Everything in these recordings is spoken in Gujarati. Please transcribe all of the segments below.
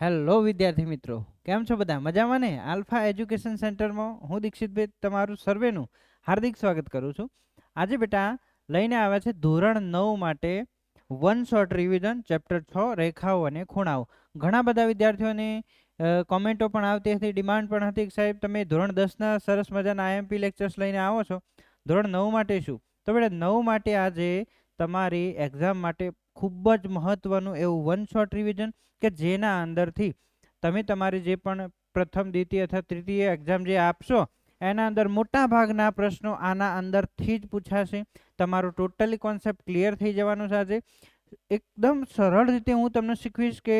હેલો વિદ્યાર્થી મિત્રો, કેમ છો બધા? મજામાં ને? આલ્ફા એજ્યુકેશન સેન્ટરમાં હું દીક્ષિતભાઈ તમારું સર્વેનું હાર્દિક સ્વાગત કરું છું. આજે બેટા લઈને આવ્યા છે ધોરણ 9 માટે વન શોર્ટ રિવિઝન ચેપ્ટર 6 રેખાઓ અને ખૂણાઓ. ઘણા બધા વિદ્યાર્થીઓની કોમેન્ટો પણ આવતી હતી, ડિમાન્ડ પણ હતી કે સાહેબ તમે ધોરણ 10ના સરસ મજાના આઈએમપી લેક્ચર્સ લઈને આવો છો, ધોરણ 9 માટે શું? તો બેટા 9 માટે આજે તમારી એક્ઝામ માટે ખૂબ જ મહત્વનું એવું વન શોર્ટ રિવિઝન કે જેના અંદરથી તમે તમારી જે પણ પ્રથમ દ્વિતીય અથવા તૃતીય એક્ઝામ જે આપશો એના અંદર મોટા ભાગના પ્રશ્નો આના અંદરથી જ પૂછાશે. તમારું ટોટલી કોન્સેપ્ટ ક્લિયર થઈ જવાનું છે. આજે એકદમ સરળ રીતે હું તમને શીખવીશ કે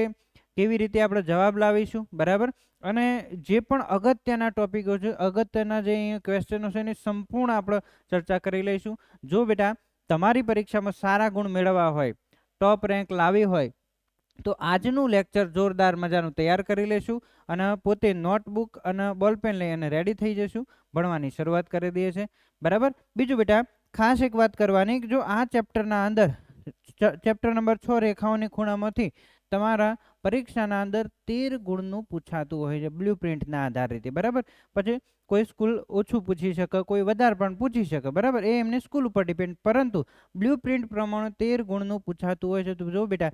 કેવી રીતે આપણે જવાબ લાવીશું, બરાબર. અને જે પણ અગત્યના ટોપિકો છે, અગત્યના જે ક્વેશ્ચનો છે એની સંપૂર્ણ આપણે ચર્ચા કરી લઈશું. જો બેટા તમારી પરીક્ષામાં સારા ગુણ મેળવવા હોય, ટોપ રેન્ક લાવી હોય, તો આજનું લેક્ચર જોરદાર મજાનું તૈયાર કરી લેશું અને પોતે નોટબુક અને બોલપેન લઈ અને રેડી થઈ જશું, ભણવાની શરૂઆત કરી દઈએ છે, બરાબર. બીજું બેટા ખાસ એક વાત કરવાની, જો આ ચેપ્ટરના અંદર ચેપ્ટર નંબર 6 રેખાઓની ખૂણામાંથી તમારા પરીક્ષાના અંદર 13 ગુણનું પૂછાતું હોય છે બ્લુ પ્રિન્ટના આધારિત, બરાબર. પછી કોઈ સ્કૂલ ઓછું પૂછી શકે, કોઈ વધારે પણ પૂછી શકે, બરાબર. એ એમની સ્કૂલ ઉપર ડિપેન્ડ, પરંતુ બ્લુ પ્રિન્ટ પ્રમાણે 13 ગુણનું પૂછાતું હોય છે. તો જો બેટા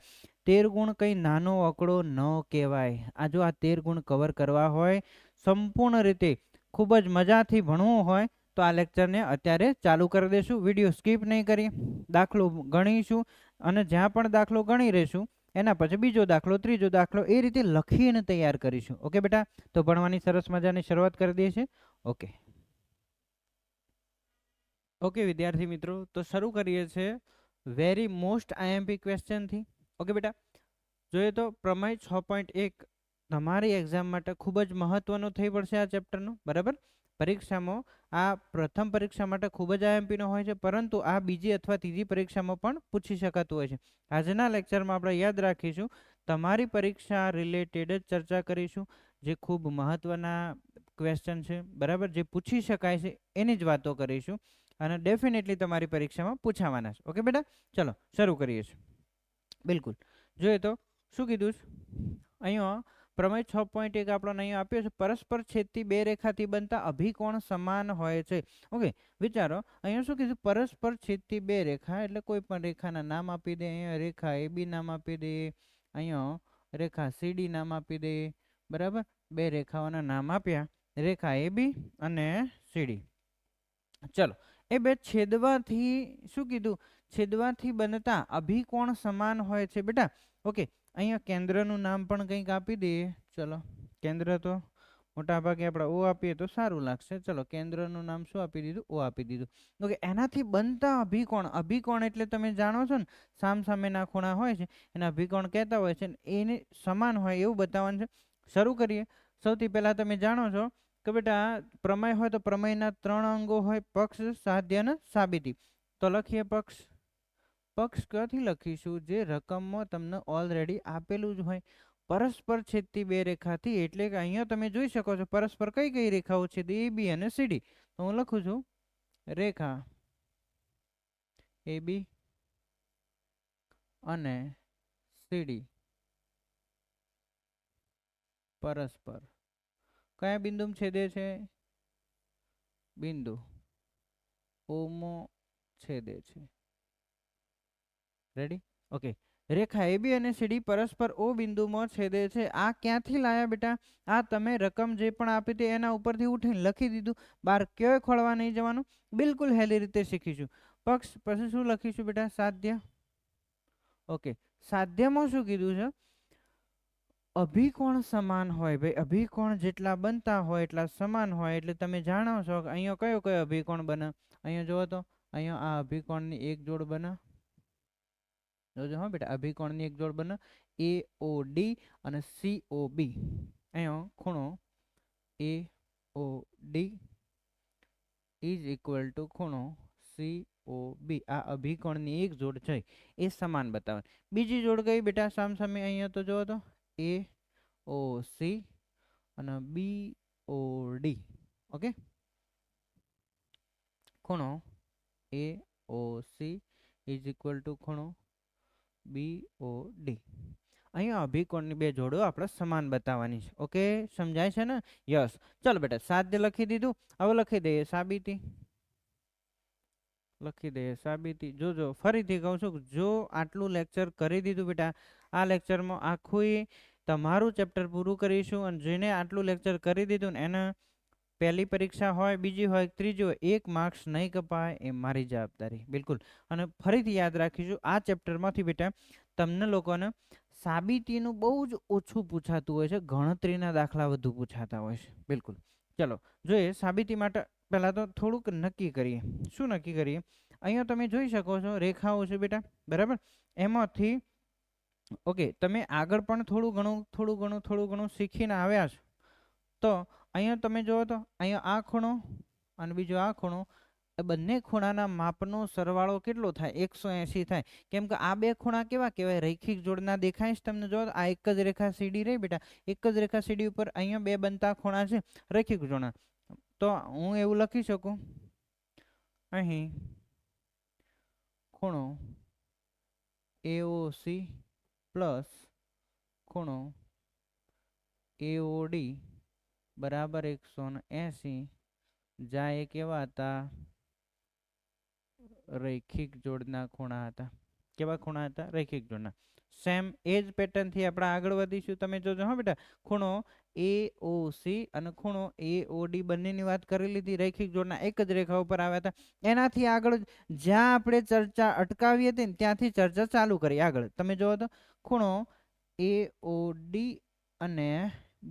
13 ગુણ કંઈ નાનો આંકડો ન કહેવાય. આ જો આ 13 ગુણ કવર કરવા હોય, સંપૂર્ણ રીતે ખૂબ જ મજાથી ભણવું હોય તો આ લેક્ચરને અત્યારે ચાલુ કરી દઈશું. વિડીયો સ્કીપ નહીં કરી, દાખલો ગણીશું અને જ્યાં પણ દાખલો ગણી રહીશું એના પછી બીજો દાખલો, ત્રીજો દાખલો, એ રીતે લખીને તૈયાર કરીશું. ઓકે બેટા, તો ભણવાની સરસ મજાની શરૂઆત કરી દઈએ છીએ. ઓકે ઓકે વિદ્યાર્થી મિત્રો, તો શરૂ કરીએ છીએ વેરી મોસ્ટ આઈએમપી ક્વેશ્ચનથી. ઓકે બેટા, જોઈએ તો પ્રમેય 6.1 તમારી એક્ઝામ માટે ખૂબ જ મહત્વનો થઈ પડશે આ ચેપ્ટરનો, બરાબર. પરીક્ષામાં આ પ્રથમ પરીક્ષા માટે ખૂબ જ આઈએમપીનો હોય છે, પરંતુ આ બીજી અથવા ત્રીજી પરીક્ષામાં પણ પૂછી શકાતું હોય છે. આજના લેક્ચરમાં આપણે યાદ રાખીશું, તમારી પરીક્ષા રિલેટેડ જ ચર્ચા કરીશું, જે ખૂબ મહત્વના ક્વેશ્ચન છે, બરાબર, જે પૂછી શકાય છે એની જ વાતો કરીશું અને ડેફિનેટલી તમારી પરીક્ષામાં પૂછાવાના છે. ઓકે બેટા, ચલો શરૂ કરીએ છીએ. બિલકુલ, જોઈએ તો શું કીધું છે અહીંયા પ્રમેય 6.1 આપણને અહીંયા આપ્યો છે, પરસ્પર છેદતી બે રેખાથી બનતા અભિકોણ સમાન હોય છે. ઓકે, વિચારો અહીંયા શું કીધું, પરસ્પર છેદતી બે રેખા એટલે કોઈ પણ રેખાના નામ આપી દે. અહીંયા રેખા AB નામ આપી દે, અહીંયા રેખા CD નામ આપી દે, બરાબર. બે રેખાઓના નામ આપ્યા, રેખા AB અને CD. ચલો, એ બે છેદવાથી શું કીધું, છેદવાથી બનતા અભિકોણ સમાન હોય છે બેટા. ઓકે, અહીંયા કેન્દ્રનું નામ પણ કંઈક આપી દઈએ. ચલો, કેન્દ્ર તો મોટા ભાગે આપણે O આપીએ તો સારું લાગશે. ચલો, કેન્દ્રનું નામ શું આપી દીધું? O આપી દીધું. ઓકે, એનાથી બનતા અભિકોણ, અભિકોણ એટલે તમે જાણો છો ને, સામસામેના ખૂણા હોય છે એના અભિકોણ કહેતા હોય છે, એને સમાન હોય એવું બતાવવાનું છે. શરૂ કરીએ. સૌથી પહેલાં તમે જાણો છો કે બેટા પ્રમેય હોય તો પ્રમેયના 3 અંગો હોય, પક્ષ, સાધ્ય અને સાબિતી. તો લખીએ પક્ષ. પક્ષ ક્યાંથી લખીશું? જે રકમમાં તમને ઓલરેડી આપેલું જ હોય. પરસ્પર છેદતી બે રેખાથી એટલે કે અહીંયા તમે જોઈ શકો છો પરસ્પર કઈ કઈ રેખાઓ છે, AB અને CD. તો હું લખું છું રેખા AB અને CD પરસ્પર કયા બિંદુ છેદે છે? બિંદુ O માં છેદે છે. રેડી? ઓકે, રેખા AB અને CD પરસ્પર O બિંદુમાં છેદે છે. આ ક્યાંથી લાયા બેટા? આ તમે રકમ જે પણ આપી હતી એના ઉપરથી ઉઠીને લખી દીધું, બહાર ક્યાંય ખોળવા નહીં જવાનું, બિલકુલ હેલી રીતે શીખીશું. પક્ષ પછી શું લખીશું બેટા? સાધ્ય. ઓકે, સાધ્યમાં શું કીધું છે? અભિકોણ સમાન હોય. ભાઈ અભિકોણ જેટલા બનતા હોય એટલા સમાન હોય, એટલે તમે જાણો છો કે અહીંયા કયો કયો અભિકોણ બને. અહીંયા જુઓ તો અહીંયા આ અભિકોણની એક જોડ બને. જોજો હા બેટા, અભિકોણની એક જોડ બને AOD અને COB. અહીંયા ખૂણો AOD ઇઝ ઇક્વલ ટુ ખૂણો COB. આ અભિકોણની એક જોડ છે એ સમાન બતાવે. બીજી જોડ કઈ બેટા સામસામે? અહીંયા તો જુઓ તો AOC અને BOD. ઓકે, ખૂણો AOC ઇઝ ઇક્વલ ટુ ખૂણો BOD. અહીંયા અભિકોણની બે જોડો આપણે સમાન બતાવવાની છે. ઓકે, સમજાય છે ને? યસ. ચાલો બેટા, સાધ્ય લખી દીધું. હવે લખી દઈએ સાબિતી. લખી દઈએ સાબિતી. જોજો, ફરીથી કહું છું, જો આટલું લેક્ચર કરી દીધું બેટા, આ લેક્ચરમાં આખું તમારું ચેપ્ટર પૂરું કરીશું. અને જેને આટલું લેક્ચર કરી દીધું ને એને પહેલી પરીક્ષા હોય, બીજી હોય, ત્રીજી હોય, 1 માર્ક્સ નહીં કપાય, એ મારી જવાબદારી. બિલકુલ. અને ફરીથી યાદ રાખીશું, આ ચેપ્ટરમાંથી બેટા તમને લોકોને સાબિતીનું બહુ જ ઓછું પૂછાતું હોય છે, ગણતરીના દાખલા વધુ પૂછાતા હોય છે. બિલકુલ. ચલો જોઈએ સાબિતી માટે પહેલાં તો થોડુંક નક્કી કરીએ. શું નક્કી કરીએ? અહીંયા તમે જોઈ શકો છો રેખાઓ છે બેટા, બરાબર. એમાંથી ઓકે, તમે આગળ પણ થોડું ઘણું શીખીને આવ્યા છો. તો અહીંયા તમે જુઓ તો અહીંયા આ ખૂણો અને બીજો આ ખૂણો, એ બંને ખૂણાના માપનો સરવાળો કેટલો થાય? 180 થાય. કેમ કે આ બે ખૂણા કેવા કહેવાય? રૈખિક જોડના દેખાય છે તમને. જો આ એક જ રેખા સીડી રહી બેટા, એક જ રેખા સીડી ઉપર અહીંયા બે બનતા ખૂણા છે રૈખિક જોડના. તો હું એવું લખી શકું, અહીં ખૂણો AOC પ્લસ ખૂણો AOD બરાબર 180. જાય કેવા હતા? રૈખિક જોડના ખૂણા હતા. કેવા ખૂણા હતા? રૈખિક જોડના. સેમ એ જ પેટર્નથી આપણે આગળ વધીશું. તમે જોજો હા બેટા, ખૂણો AOC અને ખૂણો AOD બંનેની વાત કરી લીધી. રૈખિક જોડના એક જ રેખા ઉપર આવ્યા હતા. એનાથી આગળ જ્યાં આપણે ચર્ચા અટકાવી હતી ને ત્યાંથી ચર્ચા ચાલુ કરી આગળ. તમે જોવો તો ખૂણો AOD અને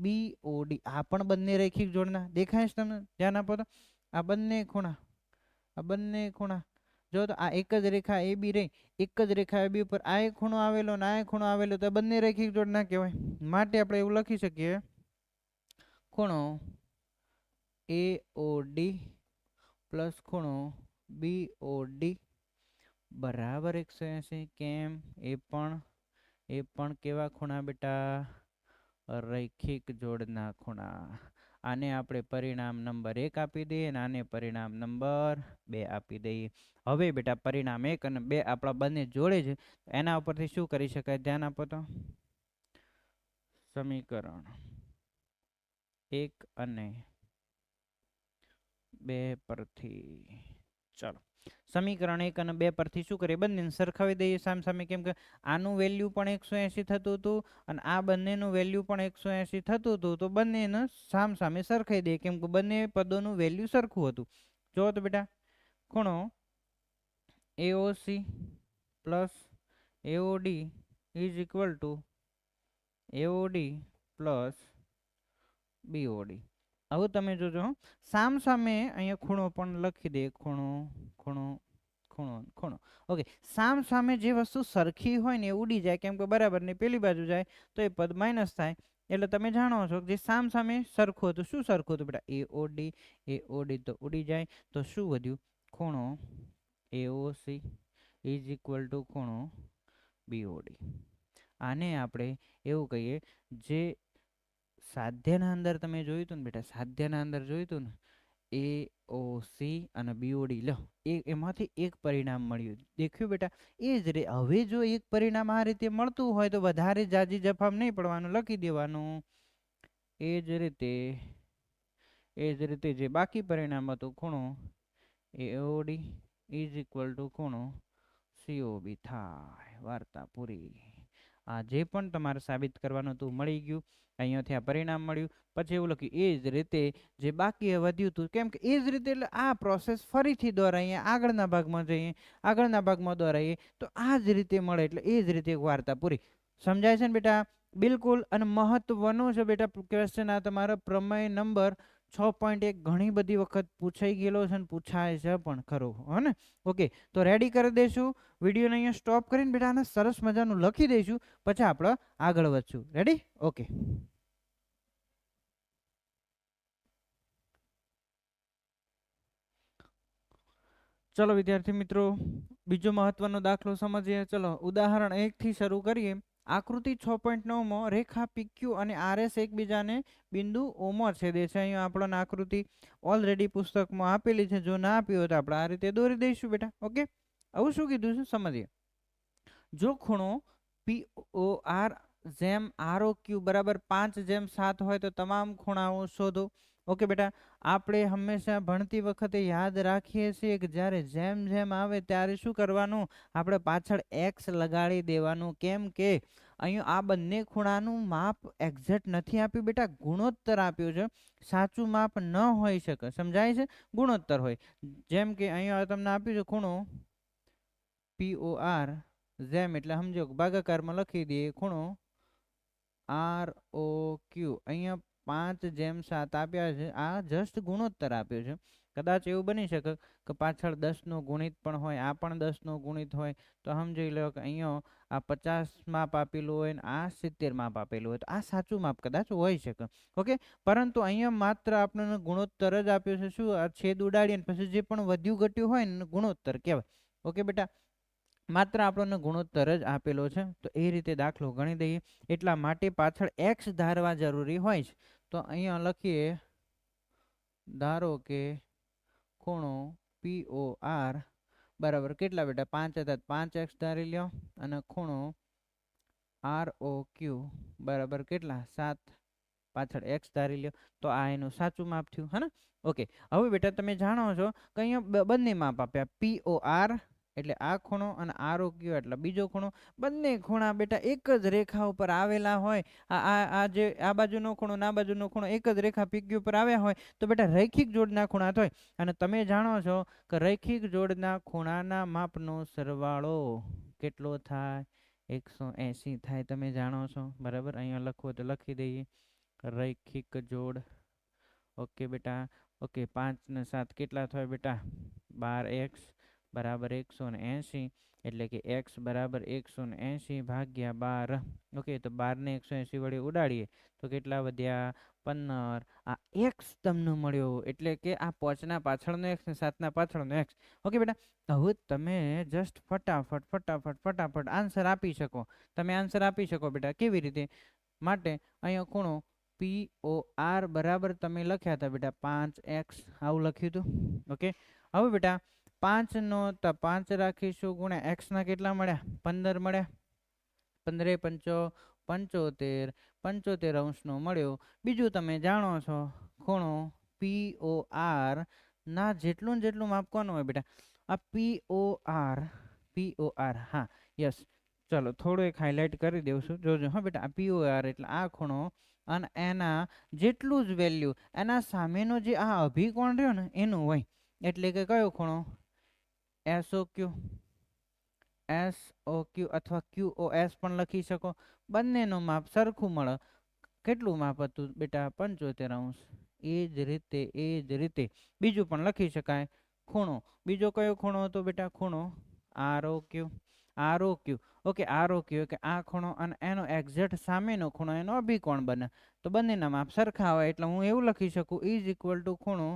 BOD, આ પણ બંને રૈખિક જોડના દેખાય છે તમને? ધ્યાન આપો તો આ બંને ખૂણા, જો તો આ એક જ રેખા AB રહી, એક જ રેખા AB ઉપર આ એક ખૂણો આવેલો ને આ એક ખૂણો આવેલો, તો બંને રૈખિક જોડના કહેવાય. માટે આપણે એવું લખી શકીએ, ખૂણો AOD પ્લસ ખૂણો BOD બરાબર 180. કેમ? એ પણ કેવા ખૂણા બેટા? રૈખિક જોડના ખૂણા. આને આપણે પરિણામ નંબર 1 આપી દઈએ અને આને પરિણામ નંબર 2 આપી દઈએ. હવે બેટા પરિણામ 1 અને 2 આપણા બંને જોડે છે, એના ઉપરથી શું કરી શકાય? ધ્યાન આપો તો સમીકરણ 1 અને 2 પરથી, ચાલો સમીકરણ 1 અને 2 પરથી શું કરીએ? બંનેને સરખાવી દઈએ સામસામે. કેમ કે આનું વેલ્યુ પણ 180 થતું હતું અને આ બંનેનું વેલ્યુ પણ 180 થતું હતું, તો બંનેને સામસામે સરખાઈ દઈએ. કેમ કે બંને પદોનું વેલ્યુ સરખું હતું. જો તો બેટા, ખૂણો AOC plus AOD is equal to AOD plus BOD. હવે તમે જોજો સામસામે અહીંયા ખૂણો પણ લખી દે, ખૂણો. ઓકે, સામસામે જે વસ્તુ સરખી હોય ને એ ઉડી જાય. કેમ કે બરાબર ને પેલી બાજુ જાય તો એ પદ માઇનસ થાય. એટલે તમે જાણો છો કે જે સામસામે સરખું હતું, શું સરખું હતું બેટા? AOD તો ઉડી જાય. તો શું વધ્યું? ખૂણો AOC ઇઝ ઇક્વલ ટુ ખૂણો BOD. આને આપણે એવું કહીએ, જે સાધ્યના અંદર તમે જોયું હતું ને બેટા, સાધ્યના અંદર જોયું હતું ને, AOC અને BOD, લો એમાંથી એક પરિણામ મળ્યું. દેખ્યું બેટા? એ જ રે. હવે જો એક પરિણામ આ રીતે મળતું હોય તો વધારે જાજી જફામ નહીં પડવાનું, લખી દેવાનું. એ જ રીતે જે બાકી પરિણામ હતું, ખૂણો AOD ઇઝ ઇક્વલ ટુ ખૂણો COB થાય. વાર્તા પૂરી. આ જે પણ તમારે સાબિત કરવાનું હતું મળી ગયું. અહીંયાથી આ પરિણામ મળ્યું. પછી એવું લખ્યું, એ જ રીતે જે બાકી વધ્યું હતું. કેમ કે એ જ રીતે એટલે આ પ્રોસેસ ફરીથી દોરાઈએ, આગળના ભાગમાં જઈએ, આગળના ભાગમાં દોરાઈએ તો આ જ રીતે મળે. એટલે એ જ રીતે એક વાર્તા પૂરી. સમજાય છે ને બેટા? બિલકુલ. અને મહત્વનું છે બેટા ક્વેશ્ચન આ તમારો પ્રમેય નંબર 6.1 ઘણી બધી વખત પૂછાઈ ગયેલો છે ને પૂછાય છે પણ ખરો, હો ને? ઓકે, તો રેડી કરી દઈશું. વિડીયોને અહીંયા સ્ટોપ કરીને બેટા આને સરસ મજાનું લખી દઈશું, પછી આપણે આગળ વધશું. રેડી? ઓકે. ચલો વિદ્યાર્થી મિત્રો, બીજો મહત્વનો દાખલો સમજીએ. ચલો ઉદાહરણ 1 થી શરૂ કરીએ. આકૃતિ 6.9માં રેખા PQ અને RS એકબીજાને બિંદુ ઓમાં છેદે છે. અહીંયા આપણને આકૃતિ ઓલરેડી પુસ્તકમાં આપેલી છે. જો ના આપી હોય તો આપણે આ રીતે દોરી દઈશું બેટા. ઓકે, આવું શું કીધું છે સમજીએ. જો ખૂણો POR જેમ ROQ બરાબર 5/7 હોય તો તમામ ખૂણાઓ શોધો. ઓકે બેટા, આપણે હંમેશા ભણતી વખતે યાદ રાખીએ છીએ કે જ્યારે જેમ જેમ આવે ત્યારે શું કરવાનું, આપણે પાછળ x લગાડી દેવાનું. કેમ કે અહીંયા આ બંને ખૂણાનું માપ એક્ઝેક્ટ નથી આપ્યું બેટા, ગુણોત્તર આપ્યું છે. સાચું માપ ન હોઈ શકે, સમજાય છે? ગુણોત્તર હોય. જેમ કે અહીંયા તમને આપ્યું છે ખૂણો POR, જેમ એટલે સમજો ભાગાકારમાં લખી દઈએ ખૂણો ROQ. અહીંયા 5/7 આપ્યા છે, આ જસ્ટ ગુણોત્તર આપ્યો છે. કદાચ એવું બની શકે કે પાછળ 10નો ગુણિત પણ હોય, આ પણ 10નો ગુણિત હોય, તો સમજી લો કે અહીંયા આ 50 માપ આપેલું હોય ને આ 70 માપ આપેલું હોય, તો આ સાચું માપ કદાચ હોઈ શકે. ઓકે, પરંતુ અહીંયા માત્ર આપણને ગુણોત્તર જ આપ્યો છે. શું, આ છેદ ઉડાડીએ ને પછી જે પણ વધ્યું ઘટ્યું હોય ને ગુણોત્તર કહેવાય. ઓકે બેટા, માત્ર આપણને ગુણોત્તર જ આપેલો છે, તો એ રીતે દાખલો ગણી દઈએ. એટલા માટે પાછળ x ધારવા જરૂરી હોય છે. તો અહીંયા લખીએ, ધારો કે ખૂણો POR બરાબર કેટલા બેટા, 5 હતા, 5x ધારી લ્યો, અને ખૂણો ROQ બરાબર કેટલા, 7, પાછળ x ધારી લ્યો. તો આ એનું સાચું માપ થયું, હે ને? ઓકે, હવે બેટા તમે જાણો છો કે અહીંયા બંને માપ આપ્યા, POR એટલે આ ખૂણો અને ROQ એટલે બીજો ખૂણો. બંને ખૂણા બેટા એક જ રેખા ઉપર આવેલા હોય. આ જે આ બાજુનો ખૂણો ને આ બાજુનો ખૂણો એક જ રેખા PQ ઉપર આવ્યા હોય તો બેટા રૈખિક જોડના ખૂણા થાય. અને તમે જાણો છો કે રૈખિક જોડના ખૂણાના માપનો સરવાળો કેટલો થાય? 180 થાય. તમે જાણો છો બરાબર. અહીંયા લખવો તો લખી દઈએ, રૈખિક જોડ. ઓકે બેટા, ઓકે, 5 ને 7 કેટલા થાય બેટા? 12x બરાબર 180, એટલે કે x બરાબર 180 ભાગ્યા 12. ઓકે, તો 12 ને 180 વડે ઉડાડીએ તો કેટલા વધ્યા? 15. આ x તમને મળ્યો, એટલે કે આ 5ના પાછળનો x ને 7ના પાછળનો x. ઓકે બેટા, હવે તમે જસ્ટ ફટાફટ આન્સર આપી શકો. તમે આન્સર આપી શકો બેટા. કેવી રીતે? માટે અહીંયા ખૂણો POR બરાબર તમે લખ્યા હતા બેટા 5x, આવું લખ્યું હતું. ઓકે, હવે બેટા 5 નો 5 રાખીશું ગુણ્યા x ના કેટલા મળ્યા? 15 મળ્યા. 15 × 5 = 75 અંશનો મળ્યો. બીજું તમે જાણો છો ખૂણો POR ના જેટલું માપ કોનું હોય બેટા? આ POR, હા, યસ. ચલો થોડું એક હાઇલાઇટ કરી દઉં છું, જોજો હા બેટા. આ POR એટલે આ ખૂણો અને એના જેટલું જ વેલ્યુ એના સામેનો જે આ અભિકોણ રહ્યો ને એનું હોય. એટલે કે કયો ખૂણો? SOQ અથવા QOS પણ લખી શકો. બંનેનું માપ સરખું મળે. કેટલું માપ હતું બેટા? 75 અંશ. એ જ રીતે બીજું પણ લખી શકાય. ખૂણો, બીજો કયો ખૂણો હતો બેટા? ખૂણો ROQ. ઓકે, ROQ કે આ ખૂણો અને એનો એક્ઝેક્ટ સામેનો ખૂણો એનો અભિકોણ બને. તો બંનેના માપ સરખા હોય એટલે હું એવું લખી શકું, = ખૂણો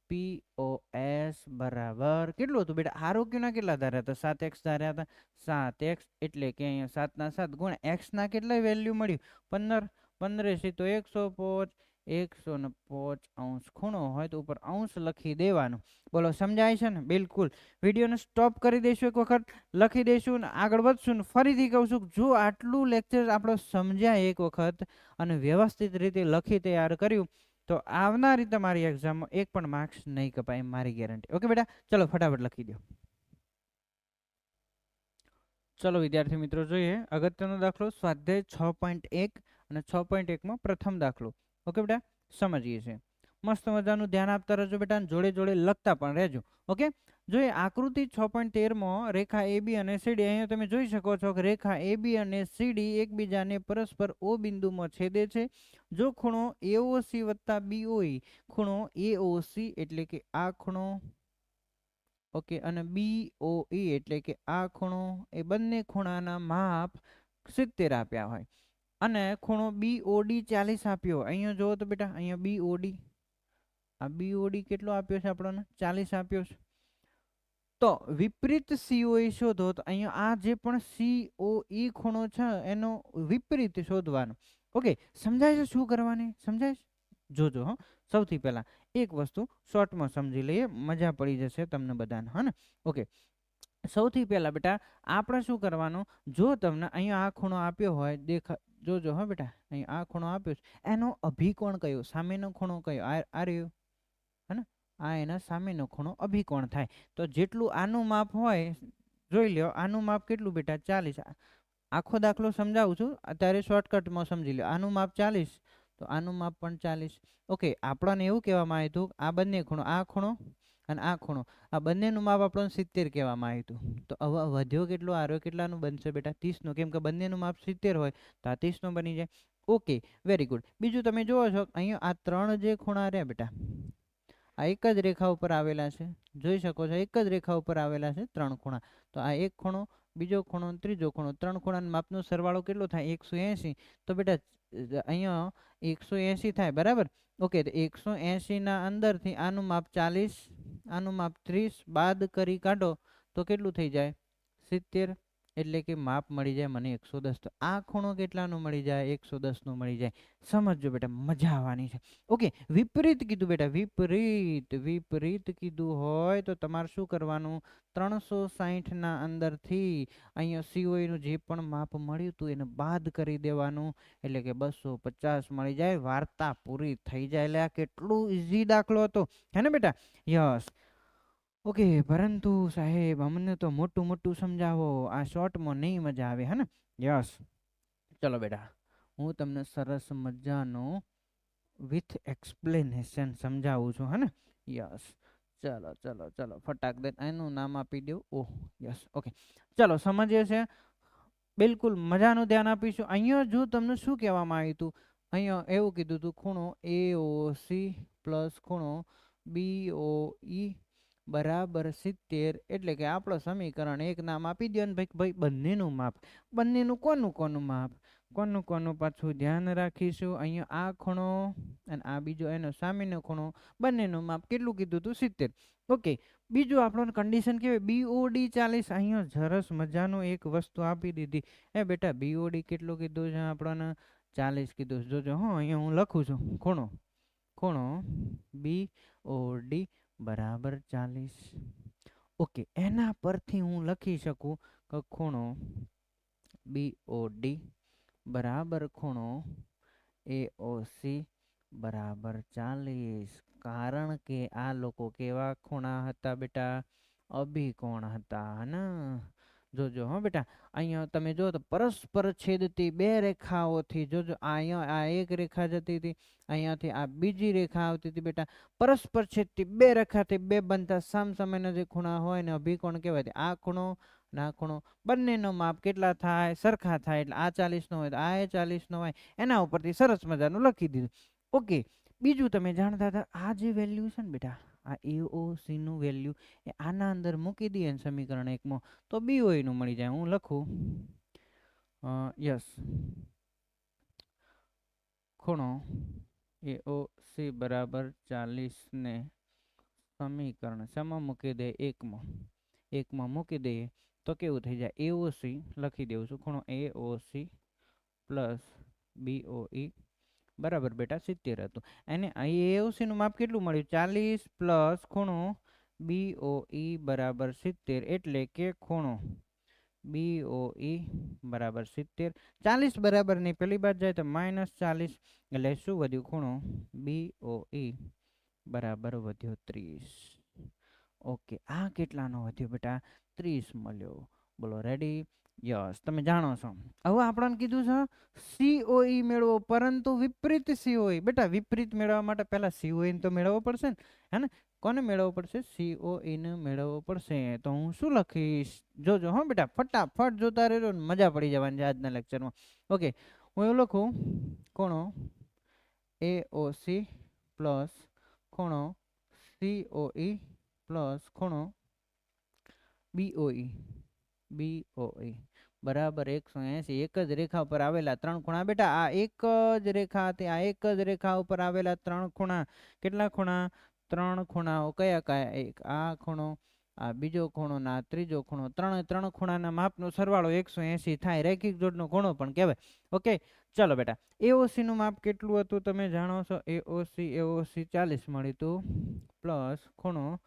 POS બરાબર કેટલું હતું બેટા? ROQ ના કેટલા ધાર્યા હતા? 7x ધાર્યા હતા. 7x એટલે કે અહીંયા 7 ના 7 ગુણ્યા x ના કેટલા વેલ્યુ મળ્યું? 15. 15 તો 105. 105 અંશ ખૂણો હોય તો ઉપર અંશ લખી દેવાનું. બોલો, સમજાય છે ને? બિલકુલ. વિડીયોને સ્ટોપ કરી દઈશું, એક વખત લખી દઈશું ને આગળ વધશું. ને ફરીથી કહું છું, જો આટલું લેક્ચર આપણો સમજાય એક વખત અને વ્યવસ્થિત રીતે લખી તૈયાર કર્યું તો આવનારી તમારી એક્ઝામમાં એક પણ માર્ક્સ નહીં કપાય, મારી ગેરંટી. ઓકે બેટા, ચલો ફટાફટ લખી દો. ચલો વિદ્યાર્થી મિત્રો, જોઈએ અગત્યનો દાખલો સ્વાધ્યાય 6.1 અને 6.1માં પ્રથમ દાખલો. ઓકે બેટા, સમજીએ છીએ. મસ્ત મજાનું ધ્યાન આપતા રહેજો બેટા, જોડે જોડે લખતા પણ રહેજો. ઓકે, જોઈએ આકૃતિ 6.13માં રેખા AB અને CD. અહીંયા તમે જોઈ શકો છો કે રેખા AB અને CD એકબીજાને પરસ્પર O બિંદુમાં છેદે છે. જો ખૂણો AOC વત્તા BOE, ખૂણો AOC એટલે કે આ ખૂણો, ઓકે, અને BOE એટલે કે આ ખૂણો, એ બંને ખૂણાના માપ 70 આપ્યા હોય અને ખૂણો BOD 40 આપ્યો. અહીંયા જુઓ તો બેટા, અહીંયા BOD, આ BOD કેટલો આપ્યો છે આપણને? 40 આપ્યો છે. તો વિપરીત COE શોધો. તો અહીંયા આ જે પણ COE ખૂણો છે એનો વિપરીત શોધવાનો. ઓકે, સમજાય છે શું કરવાની? સમજાય છે? જોજો હો. સૌથી પહેલા એક વસ્તુ શોર્ટમાં સમજી લઈએ, મજા પડી જશે તમને બધાને, હા ને? ઓકે, સૌથી પહેલાં બેટા આપણે શું કરવાનું, જો તમને અહીંયા આ ખૂણો આપ્યો હોય જોજો હા બેટા, અહીં આ ખૂણો આપ્યો છે, એનો અભિકોણ કયો, સામેનો ખૂણો કયો, આ રહ્યો હે ને, આ એના સામેનો ખૂણો અભિકોણ થાય. તો જેટલું આનું માપ હોય જોઈ લ્યો, આનું માપ કેટલું બેટા 40. આખો દાખલો સમજાવું છું, અત્યારે શોર્ટકટમાં સમજી લો. આનું માપ 40 તો આનું માપ પણ 40. ઓકે, આપણને એવું કહેવામાં આવ્યું હતું આ બંને ખૂણો, આ ખૂણો અને આ ખૂણો, આ બંનેનું માપ આપણને 70 કહેવામાં આવ્યું હતું. તો હવે વધ્યો કેટલો, આરો કેટલાનું બનશે બેટા 30નું, કેમ કે બંનેનું માપ 70 હોય તો આ 30નું બની જાય. Okay, very good. બીજું તમે જુઓ છો અહીંયા આ 3 જે ખૂણા રહ્યા બેટા, આ એક જ રેખા ઉપર આવેલા છે, જોઈ શકો છો એક જ રેખા ઉપર આવેલા છે 3 ખૂણા. તો આ એક ખૂણો, બીજો ખૂણો, ત્રીજો ખૂણો, 3 ખૂણાના માપનો સરવાળો કેટલો થાય 180. તો બેટા અહીંયા 180 થાય, બરાબર. ઓકે, તો 180 ના અંદરથી આનું માપ 40, આનું માપ 30 બાદ કરી કાઢો તો કેટલું થઈ જાય 70. એટલે કે માપ મળી જાય મને 110. તો આ ખૂણો કેટલાનું મળી જાય 110નું મળી જાય. સમજજો બેટા, મજા આવવાની છે. ઓકે, વિપરીત કીધું બેટા, વિપરીત કીધું હોય તો તમારે શું કરવાનું, 360 ના અંદરથી અહીંયા સીઓનું જે પણ માપ મળ્યું હતું એને બાદ કરી દેવાનું, એટલે કે 250 મળી જાય. વાર્તા પૂરી થઈ જાય. એટલે આ કેટલું ઈઝી દાખલો હતો હે ને બેટા. યસ. ઓકે, પરંતુ સાહેબ અમને તો મોટું મોટું સમજાવો, આ શોર્ટમાં નહીં મજા આવે હે ને. યસ. ચલો બેટા, હું તમને સરસ મજાનું વિથ એક્સપ્લેનેશન સમજાવું છું હે ને. યસ. ચલો ચલો ચલો ફટાક દે એનું નામ આપી દઉં. ઓહ યસ. ઓકે, ચલો સમજીએ છે. બિલકુલ મજાનું ધ્યાન આપીશું. અહીંયા જો તમને શું કહેવામાં આવ્યું હતું, અહીંયા એવું કીધું હતું ખૂણો AOC પ્લસ ખૂણો BOE બરાબર 70. એટલે કે આપણો સમીકરણ એક નામ આપી દો ને ભાઈ, બંનેનું માપ. બંનેનું કોનું માપ, કોનું પાછું ધ્યાન રાખીશું. અહીંયા આ ખૂણો અને આ બીજો એનો સામેનો ખૂણો, બંનેનું માપ કેટલું કીધું હતું 70. ઓકે, બીજું આપણને કન્ડિશન કેવી, BOD 40. અહીંયા સરસ મજાનું એક વસ્તુ આપી દીધી. બેટા BOD કેટલું કીધું છે આપણને 40 કીધું છે. જોજો હા, અહીંયા હું લખું છું ખૂણો BOD બરાબર 40. ઓકે, એના પરથી હું લખી શકું કે ખૂણો BOD બરાબર ખૂણો AOC બરાબર 40. કારણ કે આ લોકો કેવા ખૂણા હતા બેટા, અભિકોણ હતા ને. જોજો હા બેટા, અહીંયા તમે જો તો પરસ્પર છેદતી બે રેખાઓથી, જોજો અહીંયા આ એક રેખા જતી હતી, અહીંયાથી આ બીજી રેખા આવતી હતી બેટા. પરસ્પર છેદતી બે રેખાથી બે બનતા સામસામેના જે ખૂણા હોય ને અભિકોણ કહેવાય. આ ખૂણો ના ખૂણો બંનેનો માપ કેટલા થાય, સરખા થાય. એટલે આ 40 નો હોય તો આ 40 નો હોય. એના ઉપરથી સરસ મજાનું લખી દીધું. ઓકે, બીજું તમે જાણતા હતા આ જે વેલ્યુ છે ને બેટા, આ AOC નું વેલ્યુ એ આના અંદર મૂકી દઈએ ને સમીકરણ 1 માં તો BOE નું મળી જાય. હું લખું યસ, ખૂણો AOC બરાબર 40 ને સમીકરણ શેમાં મૂકી દે 1 માં મૂકી દઈએ તો કેવું થઈ જાય, AOC લખી દેવું છું, ખૂણો AOC પ્લસ BOE બરાબર બેટા 70 હતું. અને AOC નું માપ કેટલું મળ્યું 40 પ્લસ ખૂણો BOE બરાબર 70. એટલે કે ખૂણો BOE બરાબર 70. 40 બરાબર ની પેલી બાદ જાય તો -40. એટલે શું વધ્યું, ખૂણો BOE બરાબર વધ્યો 30. ઓકે, આ કેટલાનો વધ્યો બેટા 30 મળ્યો. બોલો રેડી. યસ, તમે જાણો છો. હવે આપણને કીધું છે COE મેળવો, પરંતુ વિપરીત COE. બેટા વિપરીત મેળવવા માટે પહેલા COE તો મેળવવો પડશે ને હે ને. કોને મેળવવો પડશે, COE ને મેળવવો પડશે. તો હું શું લખીશ, જોજો હો બેટા, ફટાફટ જોતા રહેજો ને મજા પડી જવાની છે આજના લેક્ચરમાં. ઓકે, હું એવું લખું ખૂણો AOC પ્લસ ખૂણો COE પ્લસ ખૂણો BOE બરાબર 180. એક જ રેખા ઉપર આવેલા 3 ખૂણા બેટા. આ એક જ રેખા હતી, આ એક જ રેખા ઉપર આવેલા 3 ખૂણા. કેટલા ખૂણા, 3 ખૂણાઓ. કયા એક આ ખૂણો, આ બીજો ખૂણો ના ત્રીજો ખૂણો. ત્રણ ખૂણાના માપનો સરવાળો 180 થાય. રેખિક જોડનો ખૂણો પણ કહેવાય. ઓકે, ચલો બેટા, AOC નું માપ કેટલું હતું તમે જાણો છો. AOC 40 મળ્યું હતું પ્લસ ખૂણો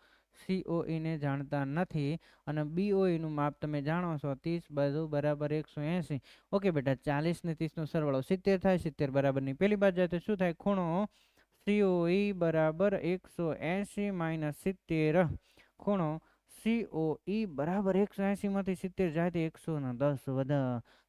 COE ને જાણતા નથી અને BOE નું માપ તમે જાણો છો 30 બાજુ બરાબર 180. ઓકે બેટા 40 ને 30 નો સરવાળો 70 થાય. 70 બરાબર ની પેલી બાજુ જાય તો શું થાય? ખૂણો COE બરાબર 180 માઇનસ 70. ખૂણો COE બરાબર 180 માંથી 70 જાય તો 110 વધે.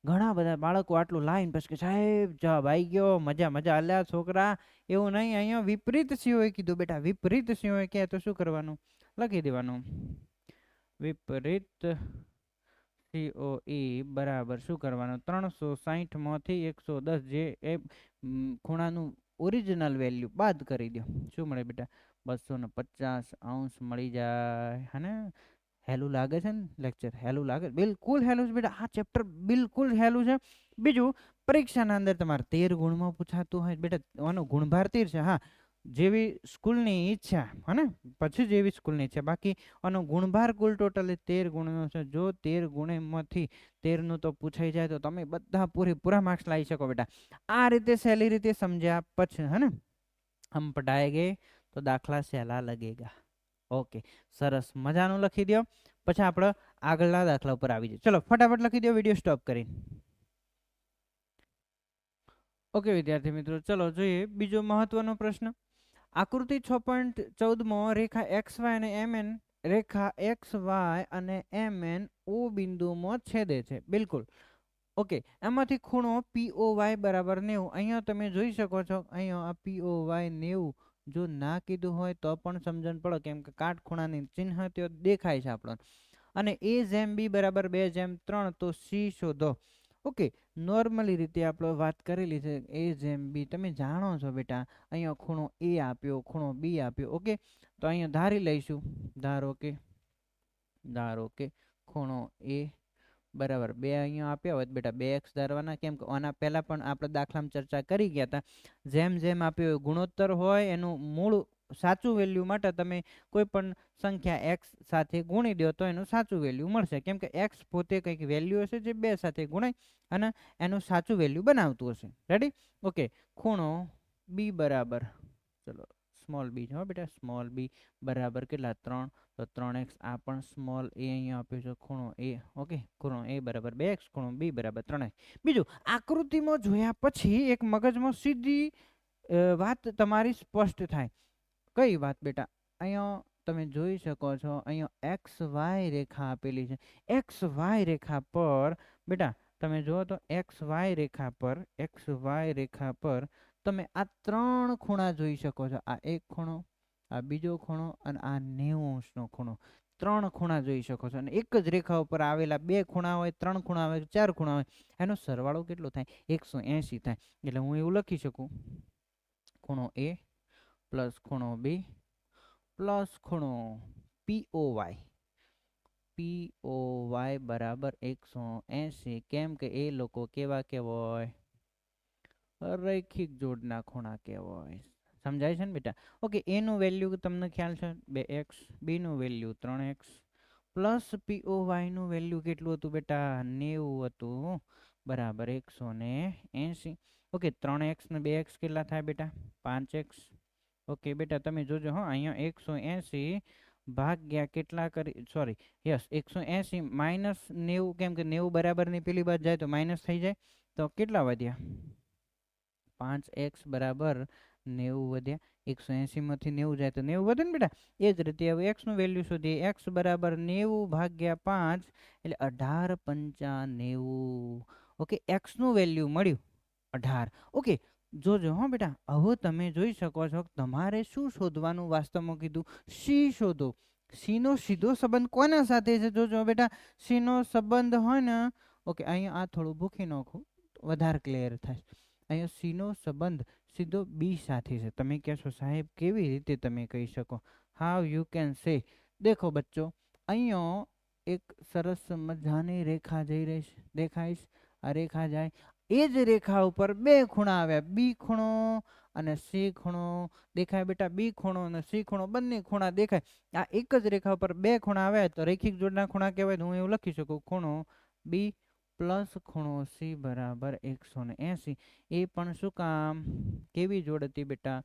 ઘણા બધા બાળકો આટલું લાઈન પછી કે સાહેબ જવાબ આવી ગયો, મજા મજા અલ્યા છોકરા. એવું નહીં, અહીંયા વિપરીત COE કીધું બેટા. વિપરીત COE કહે તો શું કરવાનું? લખી દેવાનું વિપરીત COE બરાબર શું કરવાનું? 360 માંથી 110 જે ખૂણાનું ઓરિજિનલ વેલ્યુ બાદ કરી દો. શું મળે બેટા? 250 અંશ મળી જાય. હે હેલું લાગે છે ને લેક્ચર? હેલું લાગે? બિલકુલ હેલું છે બેટા. આ ચેપ્ટર બિલકુલ હેલું છે. બીજું, પરીક્ષાના અંદર તમારે 13 ગુણમાં પૂછાતું હોય બેટા. આનો ગુણભાર 13 છે. હા, જેવી સ્કૂલની ઈચ્છા હને, પછી જેવી સ્કૂલની ઈચ્છા. બાકી આનો ગુણભાર કુલ ટોટલી 13 ગુણનો છે. જો 13 ગુણમાંથી 13 નું તો પૂછાઈ જાય તો તમે બધા પૂરા માર્ક્સ લાવી શકો બેટા. આ રીતે સહેલી રીતે સમજ્યા પછી હે ને હમ પઢાએગે તો દાખલા સહેલા લગેગા. ઓકે, સરસ મજાનું લખી દો. પછી આપણે આગળના દાખલા ઉપર આવી જઈએ. ચલો ફટાફટ લખી દો વિડીયો સ્ટોપ કરી. ઓકે વિદ્યાર્થી મિત્રો, ચલો જોઈએ બીજો મહત્વનો પ્રશ્ન. આકૃતિ 6.14 માં રેખા XY અને MN રેખા XY અને MN O બિંદુમાં છેદે છે. બિલકુલ ઓકે. એમાંથી ખૂણો POY બરાબર 90. અહીંયા તમે જોઈ શકો છો, અહીંયા આ POY 90 જો ના કીધું હોય તો પણ સમજણ પડે, કેમ કે કાટખૂણાની ચિહ્ન તે દેખાય છે આપણને. અને A/B બરાબર 2/3 તો C શોધો. ઓકે, નોર્મલી રીતે આપણે વાત કરેલી છે. A/B તમે જાણો છો બેટા. અહીંયા ખૂણો A આપ્યો, ખૂણો B આપ્યો. ઓકે, તો અહીંયા ધારી લઈશું. ધારો કે ખૂણો A બરાબર 2 અહીંયા આપ્યા હોય બેટા 2x ધારવાના. કેમ કે આના પહેલા પણ આપણે દાખલામાં ચર્ચા કરી ગયા હતા. જેમ જેમ આપ્યો ગુણોત્તર હોય એનું મૂળ સાચું વેલ્યુ માટે તમે કોઈ પણ સંખ્યા x સાથે ગુણી દો તો એનું સાચું વેલ્યુ મળશે. કેમ કે x પોતે કંઈક વેલ્યુ હશે જે 2 સાથે ગુણાય અને એનું સાચું વેલ્યુ બનાવતું હશે. રેડી? ઓકે, ખૂણો B બરાબર, ચલો સ્મોલ b હો બેટા, સ્મોલ b બરાબર કેટલા? 3. તો 3x. આ પણ સ્મોલ a અહીંયા આપ્યું છે, ખૂણો a. ઓકે, ખૂણો a બરાબર 2x, ખૂણો b બરાબર 3x. બીજું, આકૃતિમાં જોયા પછી એક મગજમાં સીધી વાત તમારી સ્પષ્ટ થાય. કઈ વાત બેટા? અહીંયા તમે જોઈ શકો છો, અહીંયા XY રેખા આપેલી છે. XY રેખા પર બેટા તમે જુઓ તો XY રેખા પર તમે આ 3 ખૂણા જોઈ શકો છો. આ એક ખૂણો, આ બીજો ખૂણો અને આ 90° ખૂણો. 3 ખૂણા જોઈ શકો છો. અને એક જ રેખા ઉપર આવેલા 2 ખૂણા હોય, 3 ખૂણા હોય, 4 ખૂણા હોય, એનો સરવાળો કેટલો થાય? 180 થાય. એટલે હું એવું લખી શકું, ખૂણો A પ્લસ ખૂણો B પ્લસ ખૂણો POY બરાબર 180. કેમ કે એ લોકો કેવા હોય? રૈખિક જોડના ખૂણા કહેવાય. સમજાય છે ને બેટા? ઓકે, a નું વેલ્યુ તમને ખ્યાલ છે 2x, b નું વેલ્યુ 3x પ્લસ POY નું વેલ્યુ કેટલું હતું બેટા? 90 હતું બરાબર 180. ઓકે, 3x ને 2x કેટલા થાય બેટા? 5x. ઓકે બેટા તમે જોજો હા, અહીંયા 180 ભાગ્યા કેટલા કરી, સોરી યસ 180 માઇનસ 90. કેમ કે 90 બરાબર ની પેલી બાજુ જાય તો માઇનસ થઈ જાય. તો કેટલા વધ્યા? 5x બરાબર 90 વધ્યા. 180 માંથી 90 જાય તો 90 વધે ને બેટા? એ જ રીતે હવે x નું વેલ્યુ શોધીએ. x બરાબર 90 ભાગ્યા 5 એટલે 18 પંચા 90. ઓકે, x નું વેલ્યુ મળ્યું 18. ઓકે, જોજો હો બેટા. હવે તમે જોઈ શકો છો તમારે શું શોધવાનું વાસ્તવમાં કીધું? c શોધો. c નો સીધો સંબંધ કોના સાથે છે? જોજો બેટા, c નો સંબંધ હોય ને, ઓકે અહીંયા આ થોડું ભૂખી નાખું વધારે ક્લિયર થાય. અહીંયા c નો સંબંધ સીધો b સાથે છે. તમે કહેશો સાહેબ કેવી રીતે તમે કહી શકો? How you can say? દેખો બચ્ચો, અહીંયા એક સરસ મજાની રેખા જઈ રહી છે, દેખાય છે? આ રેખા જાય, એ જ રેખા ઉપર 2 ખૂણા આવ્યા, b ખૂણો અને c ખૂણો. દેખાય બેટા? b ખૂણો અને c ખૂણો બંને ખૂણા દેખાય. આ એક જ રેખા ઉપર 2 ખૂણા આવ્યા તો રૈખિક જોડના ખૂણા કહેવાય. હું એવું લખી શકું, ખૂણો b પ્લસ ખૂણો સી બરાબર 180. એ પણ શું કામ? કેવી જોડ હતી બેટા?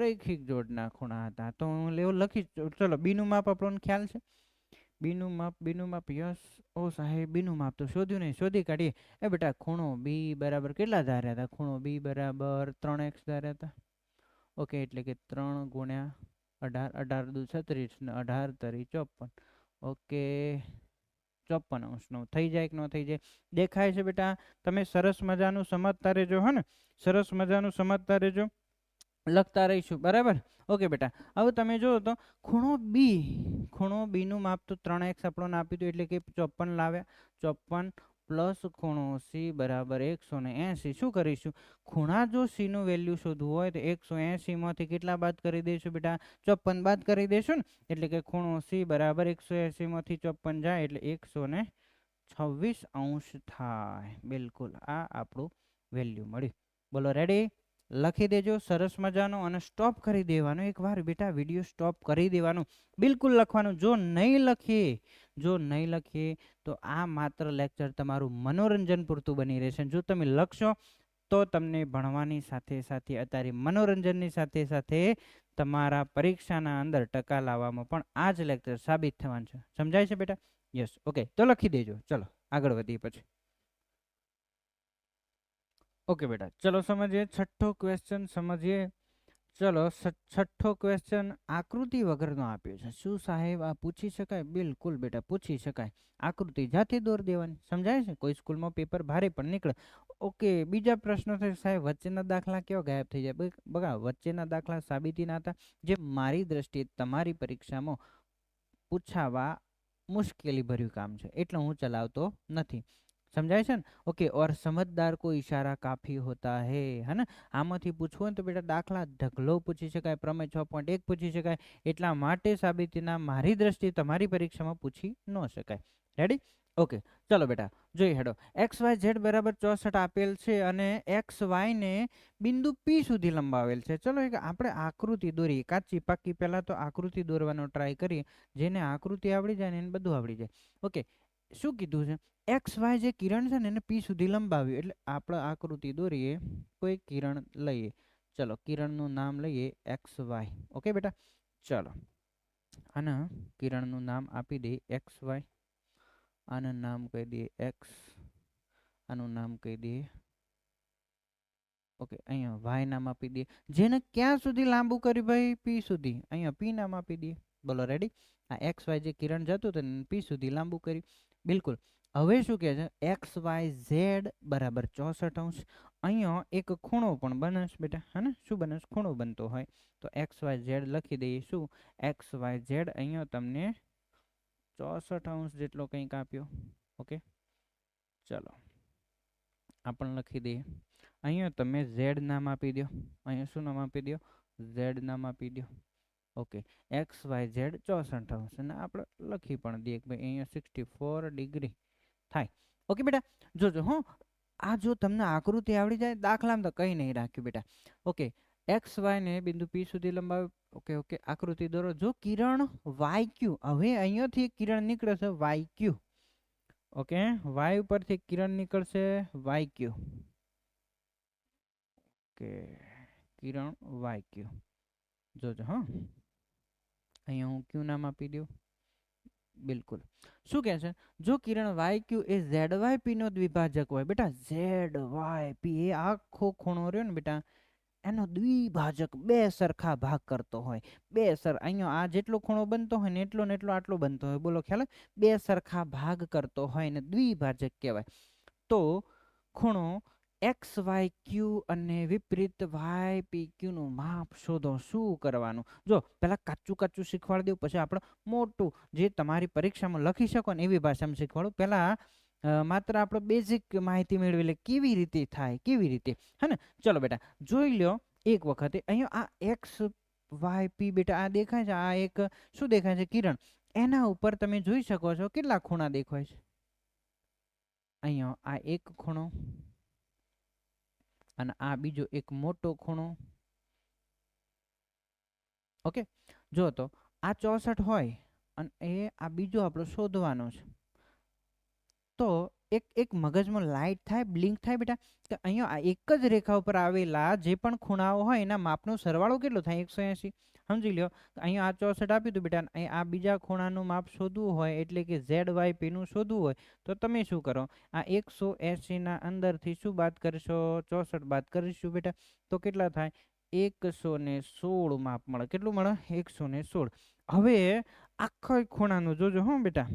રૈખિક જોડના ખૂણા હતા. તો હું એવું લખી, ચલો બીનું માપ આપણને ખ્યાલ છે. બીનું માપ યસ. ઓ સાહેબ, બીનું માપ તો શોધ્યું નહીં, શોધી કાઢીએ. એ બેટા ખૂણો બી બરાબર કેટલા ધાર્યા હતા? ખૂણો બી બરાબર 3x ધાર્યા હતા. ઓકે, એટલે કે 3 ગુણ્યા 18, 18 દુ 36 ને 18 તરી 54. ઓકે, 54°નો થઈ જાય કે ન થઈ જાય? દેખાય છે બેટા? તમે સરસ મજાનું સમજતા રહેજો, હો ને? સરસ મજાનું સમજતા રહેજો, લખતા રહીશું, બરાબર? ઓકે બેટા, હવે તમે જુઓ તો ખૂણો બીનું માપ તો 3x આપણને આપ્યું હતું, એટલે કે 54 લાવ્યા. 54 પ્લસ ખૂણો સી બરાબર 180. શું કરીશું? ખૂણા જો સી નું વેલ્યુ શોધવું હોય તો 180 માંથી કેટલા બાદ કરી દઈશું બેટા? 54 બાદ કરી દઈશું ને. એટલે કે ખૂણો સી બરાબર 180 માંથી 54 જાય એટલે 126° થાય. બિલકુલ, આ આપણું વેલ્યુ મળ્યું. બોલો, રેડી? લખી દેજો સરસ મજાનો અને સ્ટોપ કરી દેવાનો. એકવાર બેટા વિડીયો સ્ટોપ કરી દેવાનું, બિલકુલ લખવાનું. જો નહીં લખીએ તો આ માત્ર લેક્ચર તમારું મનોરંજન પૂરતું બની રહેશે. જો તમે લખશો તો તમને ભણવાની સાથે સાથે અત્યારે મનોરંજનની સાથે સાથે તમારા પરીક્ષાના અંદર ટકા લાવવામાં પણ આ જ લેક્ચર સાબિત થવાનું છે. સમજાય છે બેટા? યસ. ઓકે, તો લખી દેજો. ચલો આગળ વધીએ પછી. ઓકે બેટા, ચલો સમજીએ છઠ્ઠો ક્વેશ્ચન. ચલો, છઠ્ઠો ક્વેશ્ચન આકૃતિ વગરનો આપ્યો છે. શું સાહેબ આ પૂછી શકાય? બિલકુલ બેટા, પૂછી શકાય. આકૃતિ જાતે દોર દેવાની. સમજાય છે? કોઈ સ્કૂલમાં પેપર ભારે પણ નીકળે. ઓકે, બીજા પ્રશ્નો છે સાહેબ વચ્ચેના દાખલા કેવા ગાયબ થઈ જાય? બગા વચ્ચેના દાખલા સાબિતીના હતા, જે મારી દ્રષ્ટિએ તમારી પરીક્ષામાં પૂછાવા મુશ્કેલી ભર્યું કામ છે, એટલે હું ચલાવતો નથી. समझाए છે ને? ઓકે, और समझदार को इशारा काफी होता है ને? આમાંથી પૂછવું હોય તો બેટા દાખલા ઢગલો પૂછી શકાય, પ્રમેય 6.1 પૂછી શકાય. એટલા માટે સાબિતીના મારી દ્રષ્ટિએ તમારી પરીક્ષામાં પૂછી ન શકાય. રેડી? ઓકે, ચલો બેટા જોઈ હેડો. XYZ બરાબર 64 આપેલ છે અને XY ને બિંદુ P સુધી લંબાવેલ છે. ચલો એક આપણે આકૃતિ દોરીએ, કાચી પાકી. પહેલા તો આકૃતિ દોરવાનો ટ્રાય કરીએ. જેને આકૃતિ આવડી જાય ને એને બધું આવડી જાય. ઓકે, શું કીધું છે? XY જે કિરણ છે ને એને P સુધી લંબાવ્યું, એટલે આપણે આકૃતિ દોરીએ. કોઈ કિરણ લઈએ. ચલો કિરણનું નામ લઈએ XY. ઓકે બેટા, ચલો આના કિરણનું નામ આપી દઈએ XY. આનું નામ કહી દઈએ X. આનું નામ કહી દઈએ ઓકે, અહીંયા Y નામ આપી દઈએ. જેને ક્યાં સુધી લાંબુ કર્યું ભાઈ? P સુધી. અહીંયા P નામ આપી દઈએ. બોલો, રેડી? આ XY જે કિરણ જતું હતું P સુધી લાંબુ કર્યું. બિલકુલ. હવે શું કહે છે? XYZ બરાબર 64°. અહીંયા એક ખૂણો પણ બને બેટા, હે ને? શું બને? ખૂણો બનતો હોય તો XYZ લખી દઈએ. શું? XYZ અહીંયા તમને 64° જેટલો કંઈક આપ્યો. ઓકે, ચલો આપણે લખી દઈએ. અહીંયા તમે Z નામ આપી દો. અહીંયા શું નામ આપી દો? Z નામ આપી દો. Okay, XYZ 64°. અને આપણે લખી પણ દઈએ કે ભાઈ અહીંયા 64° થાય. ઓકે બેટા, જોજો હો. આ જો તમને આકૃતિ આવડી જાય, દાખલામાં તો કંઈ નહીં રાખ્યું બેટા. ઓકે, XY ને બિંદુ P સુધી લંબાવે. ઓકે ઓકે, આકૃતિ દોરો. જો કિરણ YQ, હવે અહીંયાથી એક કિરણ નીકળે છે YQ. ઓકે, Y ઉપરથી કિરણ નીકળશે YQ. ઓકે, કિરણ YQ જોજો હા. અહીંયા હું Q નામ આપી દઉં. બિલકુલ. શું કહે છે? જો કિરણ YQ એ ZYP નો દ્વિભાજક હોય બેટા, ZYP એ આખો ખૂણો રહ્યો ને બેટા, એનો દ્વિભાજક બે સરખા ભાગ કરતો હોય. અહીંયા આ જેટલો ખૂણો બનતો હોય ને એટલો આટલો બનતો હોય. બોલો ખ્યાલ? બે સરખા ભાગ કરતો હોય ને દ્વિભાજક કહેવાય. તો ખૂણો XYQ અને વિપરીત YPQ નું માપ શોધો. શું કરવાનું? જો પહેલા કાચું શીખવાડી દઉં, પછી આપણે મોટું જે તમારી પરીક્ષામાં લખી શકો ને એવી ભાષામાં શીખવાડું. પહેલા માત્ર આપણે બેઝિક માહિતી મેળવી લે કેવી રીતે થાય, કેવી રીતે, હે ને? ચલો બેટા જોઈ લો એક વખતે. અહીંયા આ XYP બેટા આ દેખાય છે, આ એક શું દેખાય છે? કિરણ. એના ઉપર તમે જોઈ શકો છો કેટલા ખૂણા દેખાય છે. અહીંયા આ એક ખૂણો અને આ બીજો એક મોટો ખૂણો. ઓકે, જો તો આ 64 હોય અને એ આ બીજો આપણો શોધવાનો છે. તો એક એક મગજમાં લાઇટ થાય, બ્લિંક થાય બેટા, કે અહીંયા આ એક જ રેખા ઉપર આવેલા જે પણ ખૂણાઓ હોય એના માપનો સરવાળો કેટલો થાય? 180. સમજી લ્યો, અહીંયા આ 64 આપ્યું હતું બેટા, અહીં આ બીજા ખૂણાનું માપ શોધવું હોય એટલે કે ZYP નું શોધવું હોય તો તમે શું કરો? આ 180 ના અંદરથી શું બાદ કરશો? 64 બાદ કરીશું બેટા, તો કેટલા થાય? 116 માપ મળે. કેટલું મળે? 116. હવે આખો ખૂણાનું જોજો હો બેટા,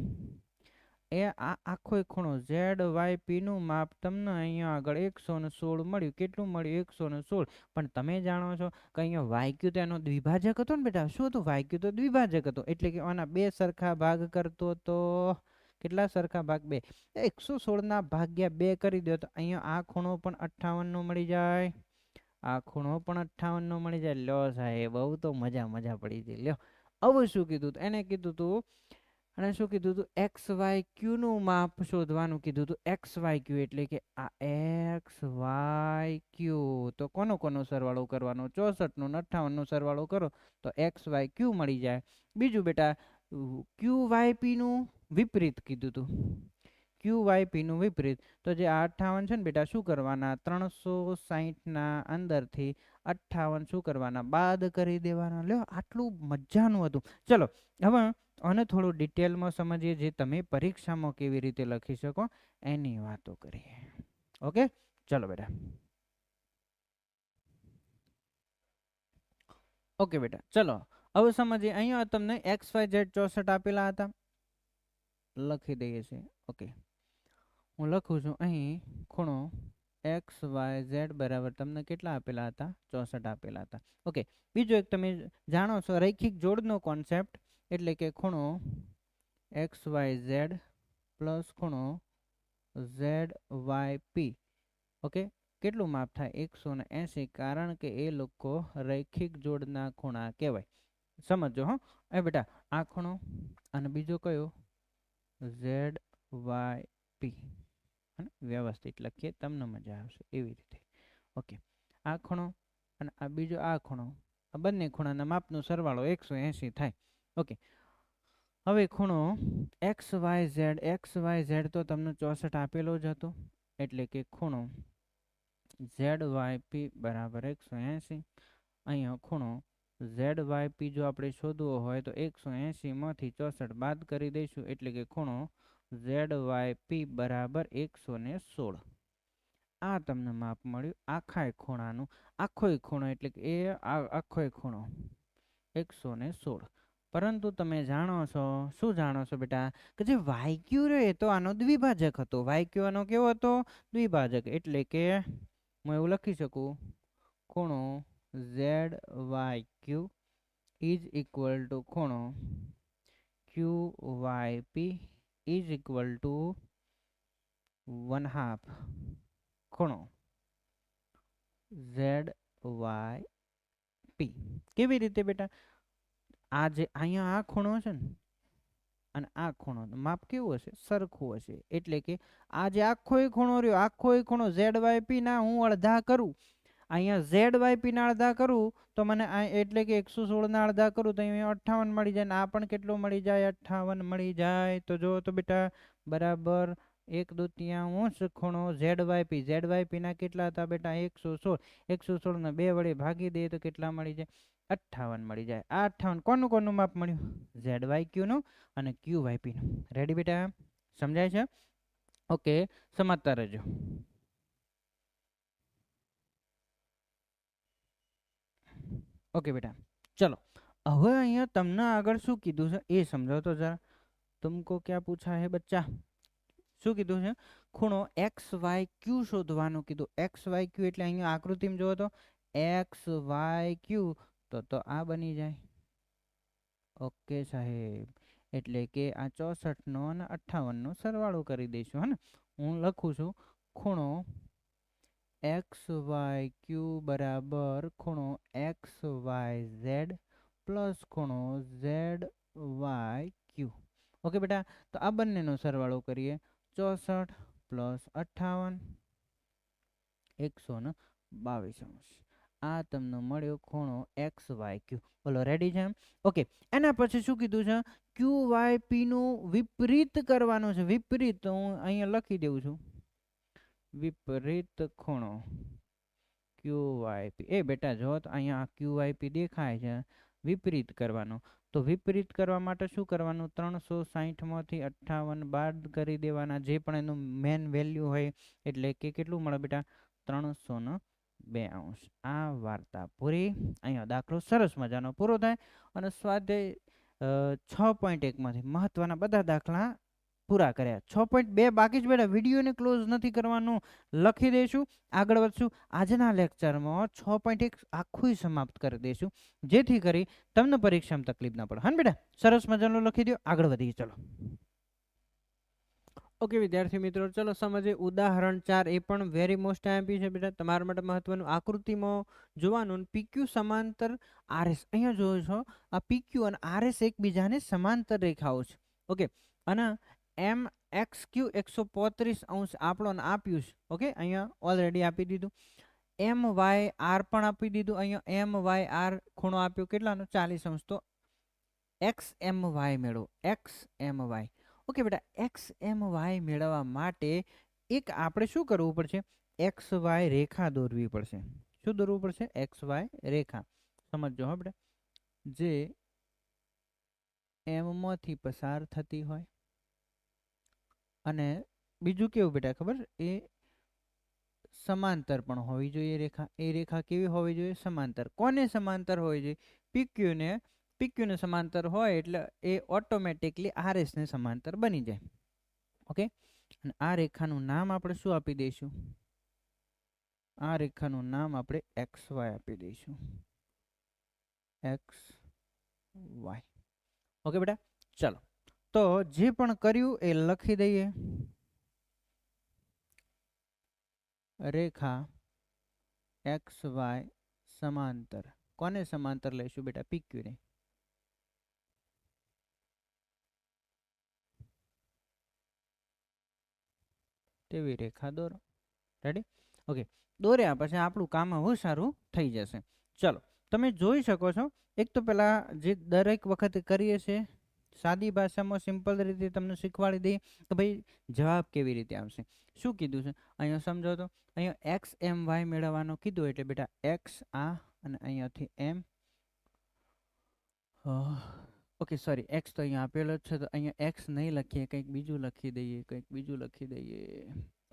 એ આ આખો ખૂણો ZYP નું માપ તમને અહીંયા આગળ 116 મળ્યું. કેટલું મળ્યું? 116. પણ તમે જાણો છો કે અહીંયા YQ તો એનો દ્વિભાજક હતો ને બેટા. શું હતું? YQ તો દ્વિભાજક હતો, એટલે કે આના બે સરખા ભાગ કરતો તો કેટલા સરખા ભાગ? 2. 116 ના ભાગ્યા 2 કરી દો તો અહીંયા આ ખૂણો પણ 58 નો મળી જાય, આ ખૂણો પણ 58 નો મળી જાય. લ્યો સાહેબ, બહુ તો મજા પડી ગઈ. લ્યો, હવે શું કીધું? એને કીધું તું, અને શું કીધું હતું? XYQ નું માપ શોધવાનું કીધું હતું. XYQ એટલે કે આ XYQ, તો કોનો સરવાળો કરવાનો? 64 નો 58 નો સરવાળો કરો તો XYQ મળી જાય. બીજું બેટા, QYP નું વિપરીત કીધું હતું. QYP નું વિપરીત, તો જે આ 58 છે ને બેટા, શું કરવાના? 360 ના અંદરથી 58 શું કરવાના? બાદ કરી દેવાના. લ્યો, આટલું મજાનું હતું. ચલો હવે અને થોડું ડિટેલમાં સમજીએ, જે તમે પરીક્ષામાં કેવી રીતે લખી શકો એની વાતો કરીએ. ઓકે, ચલો બેટા. ઓકે બેટા, ચલો હવે સમજીએ. અહીંયા તમને XYZ 64 આપેલા હતા, લખી દઈએ છીએ. ઓકે, હું લખું છું અહીં ખૂણો XYZ બરાબર તમને કેટલા આપેલા હતા? 64 આપેલા હતા. ઓકે, બીજો એક તમે જાણો છો રૈખિક જોડનો કોન્સેપ્ટ, એટલે કે ખૂણો XYZ પ્લસ ખૂણો ZYP. ઓકે, કેટલું માપ થાય? 180, કારણ કે એ લોકો રૈખિક જોડના ખૂણા કહેવાય. સમજો હો. એ બેટા, આ ખૂણો અને બીજો કયો? ZYP. વ્યવસ્થિત લખીએ, તમને મજા આવશે એવી રીતે. ઓકે, આ ખૂણો અને આ બીજો આ ખૂણો, આ બંને ખૂણાના માપનો સરવાળો 180 થાય. ઓકે, હવે ખૂણો XYZ તો તમને 64 આપેલો જ હતો, એટલે કે ખૂણો ZYP બરાબર 180. અહીંયા ખૂણો ZYP જો આપણે શોધવો હોય તો 180 માંથી 64 બાદ કરી દઈશું, એટલે કે ખૂણો ZYP બરાબર 116. આ તમને માપ મળ્યું આખા ખૂણાનું. આખો ખૂણો એટલે કે એ આખો ખૂણો 116. પરંતુ તમે જાણો છો, શું જાણો છો બેટા, કે જે YQ રહ્યો તો આનો દ્વિભાજક હતો. YQ આનો કેવો હતો? દ્વિભાજક. એટલે કે હું એવું લખી શકું, ખૂણો ZYQ ઇઝ ઇક્વલ ટુ ખૂણો QYP ઇઝ ઇક્વલ ટુ 1/2 ખૂણો ZYP. કેવી રીતે બેટા? આ જે અહીંયા આ ખૂણો છે ને અને આ ખૂણો, માપ કેવું હશે? સરખું હશે. એટલે કે આ જે આખો ખૂણો રહ્યો, આખો ખૂણો ZYP ના હું અડધા કરું, અહીંયા ZYP ના અડધા કરું તો મને એટલે કે 116 ના અડધા કરું તો અહીંયા 58 મળી જાય. ને આ પણ કેટલો મળી જાય? 58 મળી જાય. તો જો તો બેટા, બરાબર 1/2 ખૂણો ZYP ના કેટલા હતા બેટા? 116. 116 ને 2 વડે ભાગી દે તો કેટલા મળી જાય? 58 મળી જાય. આ 58 કોનું માપ મળ્યું? ZYQ નું અને QYP નું. રેડી બેટા? સમજાય છે? ઓકે, સમજતા રહેજો. ઓકે બેટા, ચલો હવે અહીંયા તમને આગળ શું કીધું છે એ સમજાવો તો જરા. तुमको क्या पूछा है बच्चा? શું કીધું છે? ખૂણો XYQ શોધવાનું કીધું. XYQ એટલે અહીંયા આકૃતિમાં જોવો તો XYQ તો આ બની જાય. ઓકે સાહેબ, એટલે કે આ 64 નો અને 58 નો સરવાળો કરી દઈશું. હે ને, હું લખું છું ખૂણો XYQ બરાબર ખૂણો XYZ પ્લસ ખૂણો ZYQ. ઓકે બેટા, તો આ બંનેનો સરવાળો કરીએ. 64 પ્લસ 58 122 અંશ. આ તમને મળ્યો ખૂણો એક્સ વાય ક્યુ. બોલો રેડી છે એમ? ઓકે, એના પછી શું કીધું છે? ક્યુ વાય પી નું વિપરીત કરવાનું છે. વિપરીત તો હું અહીંયા લખી દઉં છું, વિપરીત ખૂણો ક્યુ વાય પી. એ બેટા જો તો અહીંયા ક્યુ વાય પી દેખાય છે, વિપરીત કરવાનો. તો વિપરીત કરવા માટે શું કરવાનું? 360 માંથી 58 બાદ કરી દેવાના, જે પણ એનું મેન વેલ્યુ હોય. એટલે કે કેટલું મળે બેટા? 302 આ વાર્તા પૂરી. અહીંયા દાખલો સરસ મજાનો પૂરો થાય. અને સ્વાધ્યાય 6.1 માંથી મહત્વના બધા દાખલા પૂરા કર્યા. 6.2 બાકી જ બેટા, વિડીયોને ક્લોઝ નથી કરવાનું, લખી દઈશું, આગળ વધશું. આજના લેક્ચરમાં 6.1 આખું સમાપ્ત કરી દઈશું, જેથી કરી તમને પરીક્ષામાં તકલીફ ના પડે. હા બેટા, સરસ મજાનું લખી દો, આગળ વધીએ. ચલો ઓકે વિદ્યાર્થી મિત્રો, ચલો સમજીએ ઉદાહરણ 4. એ પણ વેરી મોસ્ટ આઈએમપી છે બેટા, તમારા માટે મહત્વનું. આકૃતિમાં જોવાનું પીક્યુ સમાંતર આરએસ. અહીંયા જોયો છો, આ પીક્યુ અને આરએસ એકબીજાને સમાંતર રેખાઓ છે. ઓકે, અને એમ એક્સ ક્યુ 135 આપણને આપ્યું છે. ઓકે, અહીંયા ઓલરેડી આપી દીધું. એમ વાય આર પણ આપી દીધું. અહીંયા એમ વાય આર ખૂણો આપ્યો કેટલાનો? 40°. તો એક્સ એમ વાય મેળવો, એક્સ એમ વાય. ઓકે બેટા, એક્સ એમ વાય મેળવવા માટે એક આપણે શું કરવું પડશે? એક્સ વાય રેખા દોરવી પડશે. શું દોરવું પડશે? એક્સ વાય રેખા. સમજો હા બેટા, જે એમ માંથી પસાર થતી હોય. અને બીજું કેવું બેટા ખબર? એ સમાંતર પણ હોવી જોઈએ રેખા. એ રેખા કેવી હોવી જોઈએ? સમાંતર. કોને સમાંતર હોવી જોઈએ? પીક્યુને. પીક્યુને સમાંતર હોય એટલે એ ઓટોમેટિકલી આરએસ ને સમાંતર બની જાય. ઓકે, અને આ રેખાનું નામ આપણે શું આપી દઈશું? આ રેખાનું નામ આપણે એક્સ વાય આપી દઈશું, એક્સ વાય. ઓકે બેટા, ચલો તો જે પણ કર્યું એ લખી દઈએ. રેખા એક્સ વાય સમાંતર. કોને સમાંતર લઈશું બેટા? પીક્યુ ને. તેવી રેખા દોરો. રેડી? ઓકે, દોર્યા પછી આપણું કામ હવે સારું થઈ જશે. ચલો તમે જોઈ શકો છો. એક તો પેલા જે દરેક વખતે કરીએ છીએ સાદી ભાષામાં સિમ્પલ રીતે તમને શીખવાડી દઈએ કે ભાઈ જવાબ કેવી રીતે આવશે. શું કીધું છે અહીંયા સમજો તો? અહીંયા એક્સ એમ વાય મેળવવાનો કીધું એટલે બેટા એક્સ આ અને અહીંયાથી એમ. ઓકે સોરી, એક્સ તો અહીંયા આપેલો જ છે, તો અહીંયા એક્સ નહીં લખીએ, કંઈક બીજું લખી દઈએ, કંઈક બીજું લખી દઈએ.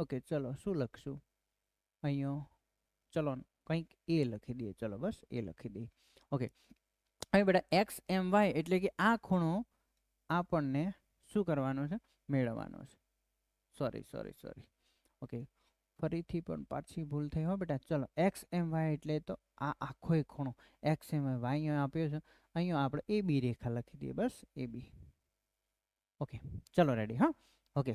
ઓકે ચલો, શું લખશું અહીંયા? ચલો કંઈક એ લખી દઈએ. ચલો બસ એ લખી દઈએ. ઓકે, હવે બેટા એક્સ એમ વાય એટલે કે આ ખૂણો આપણને શું કરવાનો છે? મેળવવાનો છે. સોરી સોરી સોરી, ઓકે ફરીથી પણ પાછી ભૂલ થઈ હો બેટા. ચલો એક્સ એમ વાય એટલે તો આ આખો એક ખૂણો એક્સ એમ વાય અહીંયા આપ્યો છે. અહીંયા આપણે એ બી રેખા લખી દઈએ, બસ એ બી. ઓકે ચલો રેડી. હા ઓકે,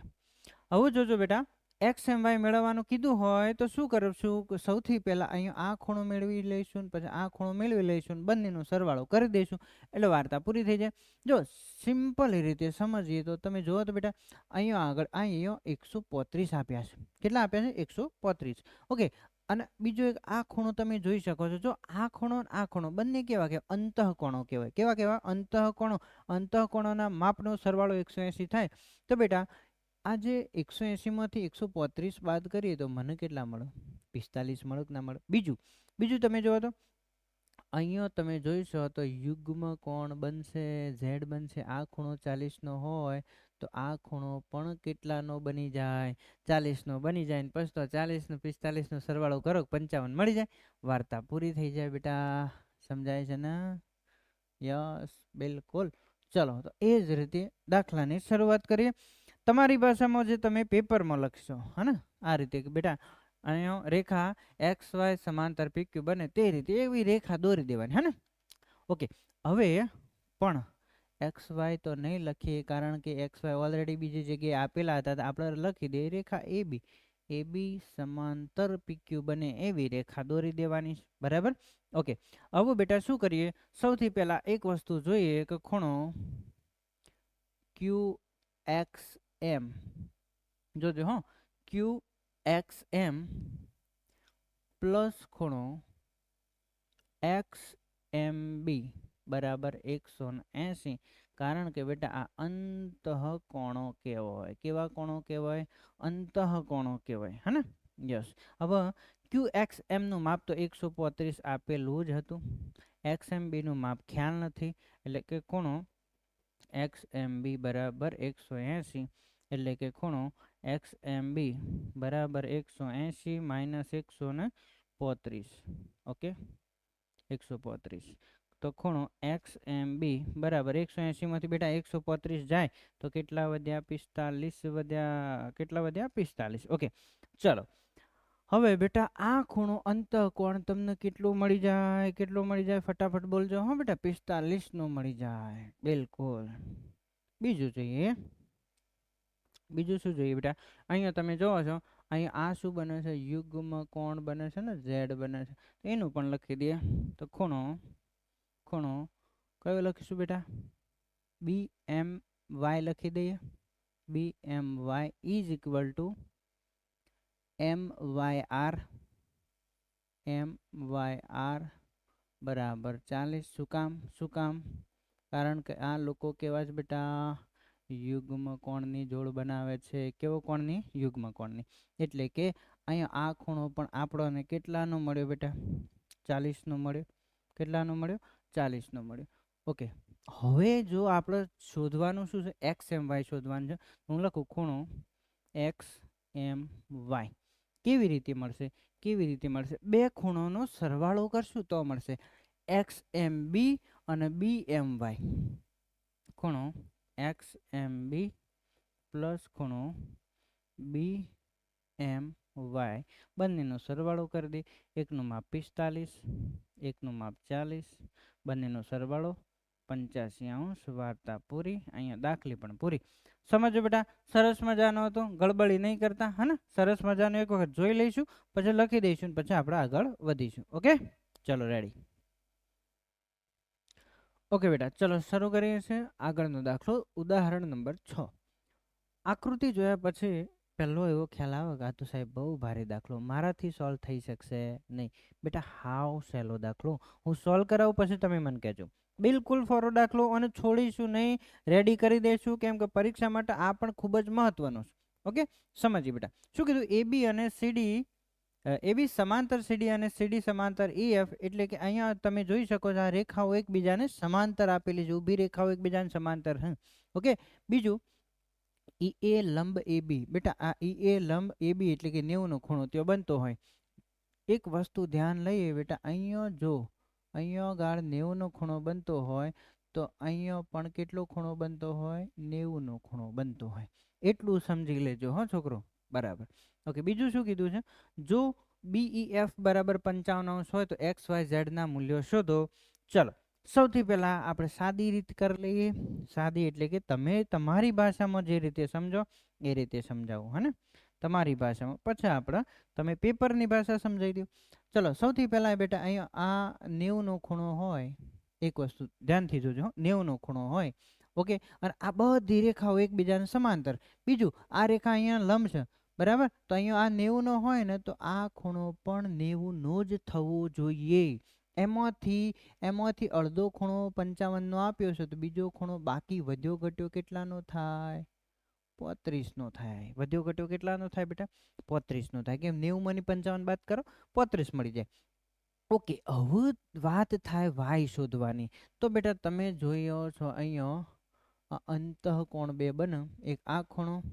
હવે જોજો બેટા, એક્સ એમ વાય મેળવવાનું કીધું હોય તો શું કરશું? સૌથી પહેલાં અહીંયા આ ખૂણો મેળવી લઈશું, પછી આ ખૂણો મેળવી લઈશું, બંનેનો સરવાળો કરી દઈશું એટલે વાર્તા પૂરી થઈ જાય. જો સિમ્પલ રીતે સમજીએ તો તમે જુઓ તો બેટા અહીંયા આગળ અહીંયા 135 આપ્યા છે. કેટલા આપ્યા છે? 135. ઓકે, અને બીજો એક આ ખૂણો તમે જોઈ શકો છો. જો આ ખૂણો અને આ ખૂણો બંને કેવા કહેવાય? અંતઃકોણો કહેવાય. કેવા કહેવાય? અંતઃકોણો. અંતઃકોણોના માપનો સરવાળો 180 થાય. તો બેટા આ જે 180 માંથી 135 બાદ કરીએ તો મને કેટલા મળે? 45 મળે કે ના મળે? બીજું તમે જુઓ તો અહીંયા તમે જોઈશો તો યુગ્મ કોણ બનશે? ઝેડ બનશે. આ ખૂણો 40 હોય તો આ ખૂણો પણ કેટલાનો બની જાય? 40 બની જાય. પછી તો 40 ને 45 સરવાળો કરો, 55 મળી જાય. વાર્તા પૂરી થઈ જાય બેટા. સમજાય છે ને? યસ બિલકુલ. ચલો તો એ જ રીતે દાખલાની શરૂઆત કરીએ. તમારી ભાષામાં જે તમે પેપરમાં લખશો હા ને, આ રીતે કે બેટા અહીંયા રેખા એક્સ વાય સમાંતર પીક્યુ બને તે રીતે એવી રેખા દોરી દેવાની. હા ને? ઓકે, હવે પણ એક્સ વાય તો નહીં લખીએ, કારણ કે એક્સ વાય ઓલરેડી બીજી જગ્યાએ આપેલા હતા. આપણે લખી દઈએ રેખા એ બી. એ બી સમાંતર પીક્યુ બને એવી રેખા દોરી દેવાની. બરાબર? ઓકે, હવે બેટા શું કરીએ? સૌથી પહેલા એક વસ્તુ જોઈએ કે ખૂણો ક્યુ એક્સ એમ. જોજો હો, ક્યુ એક્સ એમ પ્લસ ખૂણો एक्स एम बी बराबर 180 कारण के बेटा आ अंतःकोणो कहेवाय केवा कोणो कहेवाय अंतःकोणो कहेवाय है ने यस अब क्यू एक्स एम નું માપ તો 135 આપેલું જ હતું एक्स एम बी નું માપ ખ્યાલ નથી એટલે કે ખૂણો एक्स एम बी बराबर 180 એટલે કે ખૂણો एक्स एम बी बराबर 180 माइनस 135 ओके 135 तो खूणो एक्स एम बी बराबर 180 में बेटा 135 जाए तो केटला वध्या 45 वध्या केटला वध्या 45 ओके चलो હવે બેટા આ ખૂણો અંતઃકોણ તમને કેટલો મળી જાય ફટાફટ બોલજો હા બેટા 45 નો મળી જાય બિલકુલ બીજું જોઈએ બીજું શું જોઈએ બેટા અહીંયા તમે જોવો છો અહીંયા આ શું બને છે યુગ્મ કોણ બને છે ને z બને છે એનું પણ લખી દઈએ તો ખૂણો ખૂણો કયો લખીશું બેટા BMY લખી દઈએ BMY is equal to MYR बराबर 40 શું કામ કારણ કે આ લોકો કેવા છે બેટા યુગ્મ કોણની જોડ બનાવે છે કેવો કોણની યુગ્મ કોણની એટલે કે અહીંયા આ ખૂણો પણ આપણને કેટલાનો મળ્યો બેટા 40 નો મળ્યો કેટલાનો મળ્યો 40 નો મળ્યો ઓકે હવે જો આપણે શોધવાનું શું છે XMY શોધવાનું છે હું લખું ખૂણો XMY કેવી રીતે મળશે બે ખૂણોનો સરવાળો કરશું તો મળશે XMB અને BMY ખૂણો XMB પ્લસ ખૂણો BMY બંનેનો સરવાળો કરી દે એકનું માપ 45 એકનું માપ 40 બંનેનો સરવાળો 85 વાર્તા પૂરી અહીંયા દાખલી પણ પૂરી समझो बेटा सरस मजानो तो गड़बड़ी नहीं करता है ना सरस मजानो एक वक्त जोई लईशु पछी लखी दईशु पछी आपणे आगळ वधीशुं ओके चलो रेडी ओके बेटा चलो शुरू करीए छे आगळनो दाखलो उदाहरण नंबर 6 आकृति जोया पछी पहलो एवो ख्याल आवे के आ तो साहेब बहु भारी दाखलो माराथी सॉल्व थई शकशे नहीं बेटा हाव सहेलो दाखलो हूँ सॉल्व करावुं पछी तमे मने कहेजो बिल्कुल फॉरो दाखलो અને છોડીશું નહીં રેડી કરી દેશું કેમ કે પરીક્ષા માટે આ પણ ખૂબ જ મહત્વનું છે ઓકે સમજીએ બેટા શું કીધું AB અને CD AB સમાંતર CD અને CD સમાંતર EF એટલે કે અહીંયા તમે જોઈ શકો છો આ રેખાઓ એકબીજાને સમાંતર આપેલી છે ઊભી રેખાઓ એકબીજાને સમાંતર છે ઓકે બીજું EA લંબ AB બેટા આ EA લંબ AB એટલે કે 90 નો ખૂણો त्यो બનતો હોય એક વસ્તુ ધ્યાન લઈએ બેટા અહીંયા જો અહીંયા ગાળ 90 નો ખૂણો બનતો હોય તો અહીંયા પણ કેટલો ખૂણો બનતો હોય 90 નો ખૂણો બનતો હોય એટલું સમજી લેજો હો છોકરો બરાબર ઓકે બીજું શું કીધું છે જો BEF બરાબર 55 હોય તો XYZ ના મૂલ્યો શોધો ચલો સૌથી પહેલા આપણે સાદી રીત કરી લઈએ સાદી એટલે કે તમે તમારી ભાષામાં જે રીતે સમજો એ રીતે સમજાવું હે ને તમારી ભાષામાં પછી આપણે તમે પેપરની ભાષા સમજાવી દો चलो સૌથી પહેલા બેટા અહીંયા આ 90 નો ખૂણો હોય એક વસ્તુ ધ્યાનથી જોજો 90 નો ખૂણો હોય ઓકે અને આ બધી રેખાઓ એકબીજાને સમાંતર બીજું આ રેખા અહીંયા લંબ છે બરાબર તો અહીંયા આ 90 નો હોય ને તો આ ખૂણો પણ 90 નો જ થવો જોઈએ એમાંથી અડધો ખૂણો 55 નો આપ્યો છે તો બીજો ખૂણો બાકી વધ્યો ઘટ્યો કેટલાનો થાય 35 નો થાય વધ્યો ઘટ્યો કેટલાનો થાય બેટા 35 નો થાય કેમ 90 માંની 55 બાદ કરો 35 મળી જાય ઓકે હવે વાત થાય y શોધવાની તો બેટા તમે જોયો છો અહીંયા અંતઃકોણ બે બને એક આ ખૂણો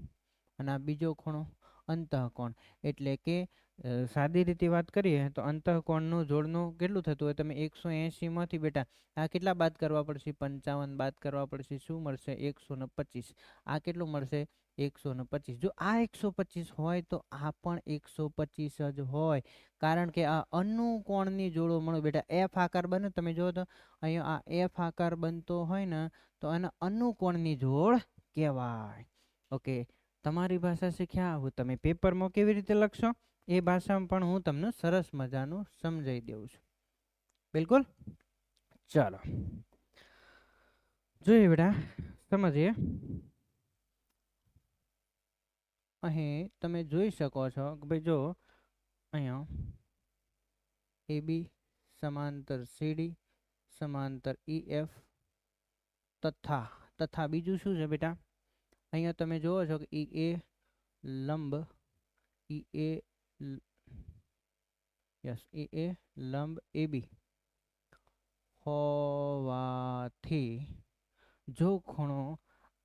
અને આ બીજો ખૂણો અંતઃકોણ એટલે કે સાદી રીતે વાત કરીએ તો અંતઃકોણનું જોડનું કેટલું થતું હોય તમે 180 માંથી બેટા આ કેટલા બાદ કરવા પડશે 55 બાદ કરવા પડશે શું મળશે 125 આ કેટલું મળશે 125 જો આ 125 હોય તો આ પણ 125 જ હોય કારણ કે આ અનુકોણની જોડો મળે બેટા એફ આકાર બને તમે જો તો અહીંયા આ એફ આકાર બનતો હોય ને તો આને અનુકોણની જોડ કહેવાય ઓકે તમારી ભાષા શીખ્યા હું તમે પેપરમાં કેવી રીતે લખશો એ ભાષામાં પણ હું તમને સરસ મજાનું સમજાવી દઉં છું બિલકુલ ચાલો જોઈએ બેટા સમજીએ અહીં તમે જોઈ શકો છો કે ભાઈ જો અહીંયા AB समांतर CD समांतर EF तथा बीजू शू है बेटा अहींया तमे जोवो छो कि EA लंब EA यस EA लंब AB होवाथी जो खूणो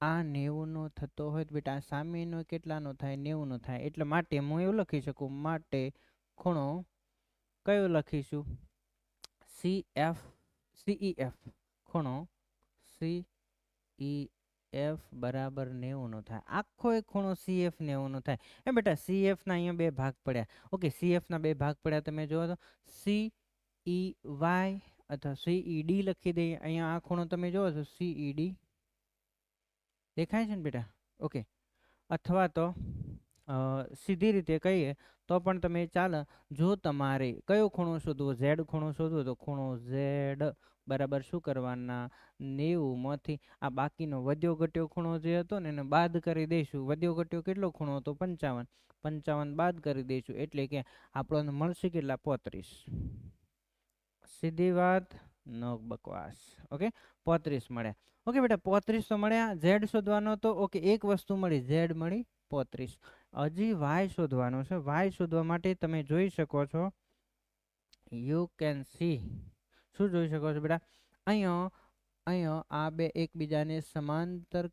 आ 90 નો થતો હોય તો બેટા સામેનો કેટલાનો થાય 90 નો થાય એટલે માટે હું એવું લખી શકું માટે ખૂણો કયો લખીશું CEF ખૂણો CEF બરાબર 90 નો થાય આખો એક ખૂણો CF 90 નો થાય એ બેટા CF ના અહીંયા બે ભાગ પડ્યા ઓકે CF ના બે ભાગ પડ્યા તમે જોવો તો CEY अथवा CED लखी दे अँ आ खूणो तमे जो CED देखाय छे बेटा ओके अथवा तो सीधी रीते कहीए तो पण तमे चाले जो तमारे कयो खूणो शोधवो Z खूणो शोधवो तो खूणो Z बराबर शू करवाना 90 मांथी आ बाकीनो वध्यो घट्यो खूणो जे हतो ने एने बाद करी देशुं वध्यो घट्यो केटलो खूणो हतो 55 55 बाद करी देशुं एटले के आपणने मळशे केटला 35 सीधी बात नो बकवास ओके 35 मळ्या ओके बेटा 35 तो मळ्या Z शोधवानो तो ओके एक वस्तु मळी Z मळी 35 हजी Y शोधवानो छे Y शोधवा माटे तमे जोई शको छो यू केन सी शू जोई शको छो बेटा अहींया आ बे एकबीजाने समांतर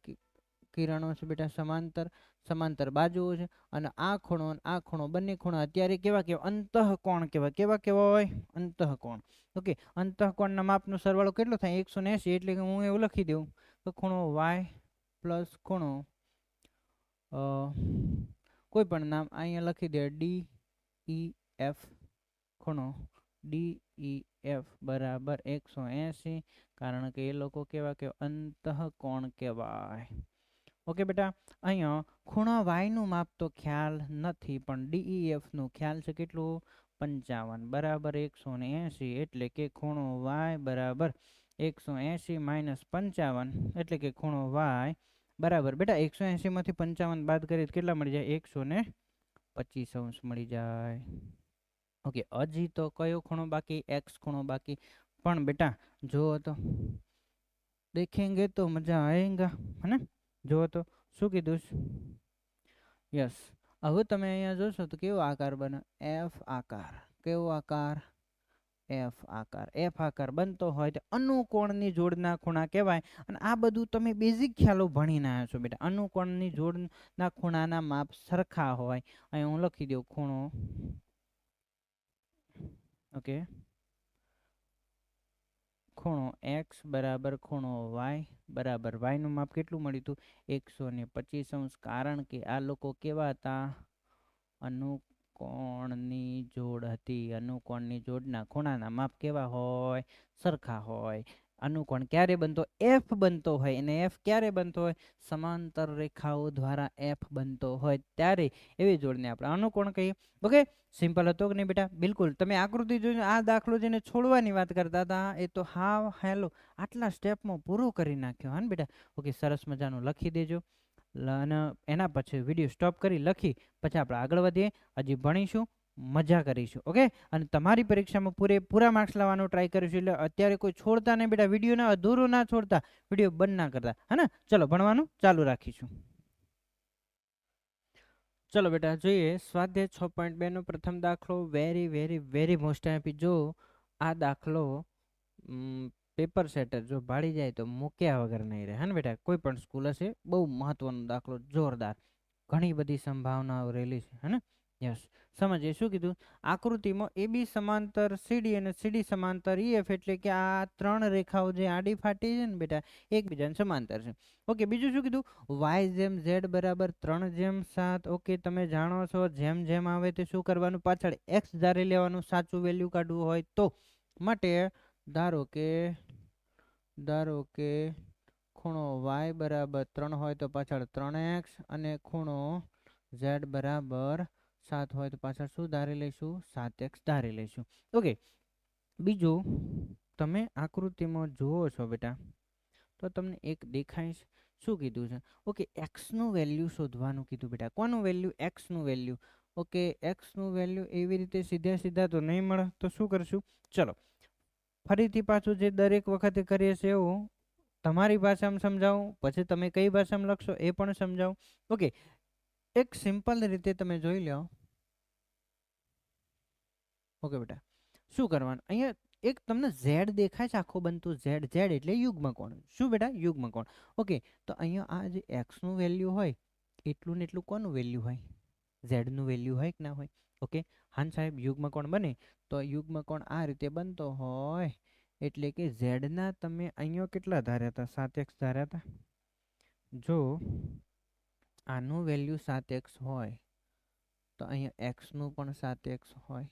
किरणों छे बेटा समांतर समांतर बाजुओ छे अने आ खूणो बंने खूणा अत्यारे केवा केवा अंतःकोण केवा होय अंतःकोण ओके अंतःकोणना मापनो सरवाळो केटलो थाय 180 એટલે કે હું એવું લખી દેઉં તો ખૂણો y પ્લસ ખૂણો કોઈ પણ નામ અહીંયા લખી દે DEF ખૂણો DEF बराबर 180 कारण के ये लोग केवा के अंतःकोण केवाय ओके बेटा अहींया खूणा y નું માપ તો ખ્યાલ નથી પણ DEF નું ખ્યાલ છે કેટલું 55 बराबर 180 એટલે કે ખૂણો y बराबर 180 माइनस 55 એટલે કે ખૂણો y बराबर बेटा 180 मांथी 55 बाद करीए तो केटला मळी जाय 125 अंश मळी जाय ओके हजी तो कयो खूणो बाकी x खूणो बाकी पण बेटा जो तो देखेंगे तो मजा आएगा है ना जो तो शू कीधुं यस हवे तमे अहींया जोशो तो केवो आकार बने एफ आकार केवो आकार एफ आकार बनतो होय तो अनुकोणनी जोड़ना खूणा कहेवाय अने आ बधुं तमे बेसिक ख्यालो भणीने आव्या छो बेटा अनुकोणनी जोड़ना खूणाना माप सरखा होय अहीं हुं लखी दઉં खूणो ओके खूणो x बराबर खूणो y बराबर y નું માપ કેટલું મળ્યું હતું 125 અંશ કારણ કે આ લોકો કેવા હતા अनुकोणनी जोड़ हती अनुकोणनी जोड़ना खूणाना माप केवा होय सरखा होय अनुकोण क्यारे बनतो एफ बनतो होय अने एफ क्यारे बनतो होय समांतर रेखाओ द्वारा एफ बनतो होय त्यारे एवी जोड़ने आपणे अनुकोण कहीए ओके सिंपल हतो कि नहीं बेटा बिल्कुल तमे आकृति जोईने आ दाखलो जेने छोड़वानी वात करता हता ए तो हाव हेलो आटला स्टेपमां पूरो करी नाख्यो हा ने बेटा ओके सरस मजानुं लखी देजो અને એના પછી વિડીયો સ્ટોપ કરી લખી પછી આપણે આગળ વધીએ હજી ભણીશું મજા કરીશું ઓકે અને તમારી પરીક્ષામાં પૂરા માર્ક્સ લાવવાનો ટ્રાય કરીશું એટલે અત્યારે કોઈ છોડતા નહીં બેટા વિડીયોને અધૂરો ના છોડતા વિડીયો બંધ ના કરતા હે ને ચલો ભણવાનું ચાલુ રાખીશું चलो बेटा જોઈએ સ્વાધ્યાય 6.2 નો પ્રથમ દાખલો very very very most MP જો આ દાખલો पेपर सेटर जो भाड़ी जाए तो मूक्या वगर नहीं रहे है ने बेटा कोई पण स्कूल हशे बहु महत्वनो दाखलो जोरदार घणी बधी संभावनाओ रहेली छे है ने यस समझिए शू कीधुं आकृति में AB समांतर CD अने CD समांतर EF एटले के आ त्रण रेखाओ जे आडी फाटी छे ने बेटा एकबीजाने समांतर छे ओके बीजुं शू कीधुं y जेम z बराबर 3/7 ओके तमे जाणो छो जेम जेम आवे ते शू करवानुं पाछळ x धारी लेवानुं साचुं वेल्यू काढवुं होय तो माटे धारो के खूणो y बराबर 3 होय तो पाछळ 3x अने खूणो z बराबर 7 होय तो पाछळ शुं धारी लईशुं 7x धारी लईशुं ओके बीजुं तमे आकृतिमां जुओ छो बेटा तो तमने एक देखाय शुं कीधुं छे ओके x નું વેલ્યુ શોધવાનું કીધું બેટા કોનું વેલ્યુ x નું વેલ્યુ ઓકે x નું વેલ્યુ એવી રીતે સીધા સીધા તો નહીં મળે તો શું કરશું ચલો ફરીથી પાછું જે દરેક વખતે કરીએ છીએ એવું તમારી ભાષામાં સમજાવું, પછી તમે કઈ ભાષામાં લખશો એ પણ સમજાવું. ઓકે, એક સિમ્પલ રીતે તમે જોઈ લો. ઓકે બેટા, શું કરવાનું અહીંયા એક તમને ઝેડ દેખાય છે આખો બનતું ઝેડ, ઝેડ એટલે યુગ્મકોણ. શું બેટા? યુગ્મકોણ. ઓકે, તો અહીંયા આ જે એક્સનું વેલ્યુ હોય એટલું ને એટલું કોનું વેલ્યુ હોય? ઝેડનું વેલ્યુ હોય કે ના હોય? ઓકે, હા સાહેબ, યુગ્મકોણ બને તો યુગ્મકોણ આ રીતે બનતો હોય એટલે કે ઝેડના તમે અહીંયા કેટલા ધાર્યા હતા? 7x ધાર્યા હતા. જો આનું વેલ્યુ 7x હોય તો અહીંયા એક્સનું પણ 7x હોય.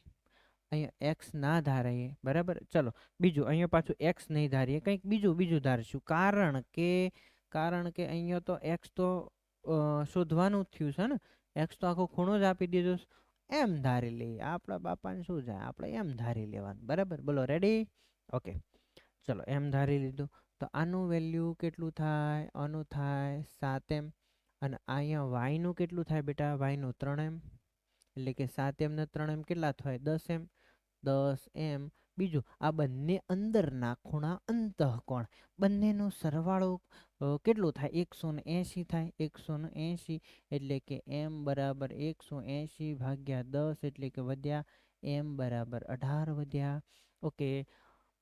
અહીંયા એક્સ ના ધારીએ, બરાબર. ચલો બીજું, અહીંયા પાછું એક્સ નહીં ધારીએ, કંઈક બીજું ધારશું. કારણ કે અહીંયા તો એક્સ તો શોધવાનું જ થયું છે ને. એક્સ તો આખો ખૂણો જ આપી દીધો. એમ ધારી લઈએ, આપણા બાપાને શું જાય, આપણે એમ ધારી લેવાનું. બરાબર, બોલો રેડી? ઓકે, ચલો એમ ધારી લીધું. તો આનું વેલ્યુ કેટલું થાય? આનું થાય 7m. અને અહીંયા વાયનું કેટલું થાય બેટા? વાયનું 3m. એટલે કે 7m ને 3m કેટલા થાય? 10m. 10m. બીજું, આ બંને અંદરના ખૂણા અંતઃકોણ, બંનેનો સરવાળો કેટલું થાય? 180 થાય. 180 એટલે કે m બરાબર 180 ભાગ્યા 10 એટલે કે વધ્યા m બરાબર 18 વધ્યા. ઓકે,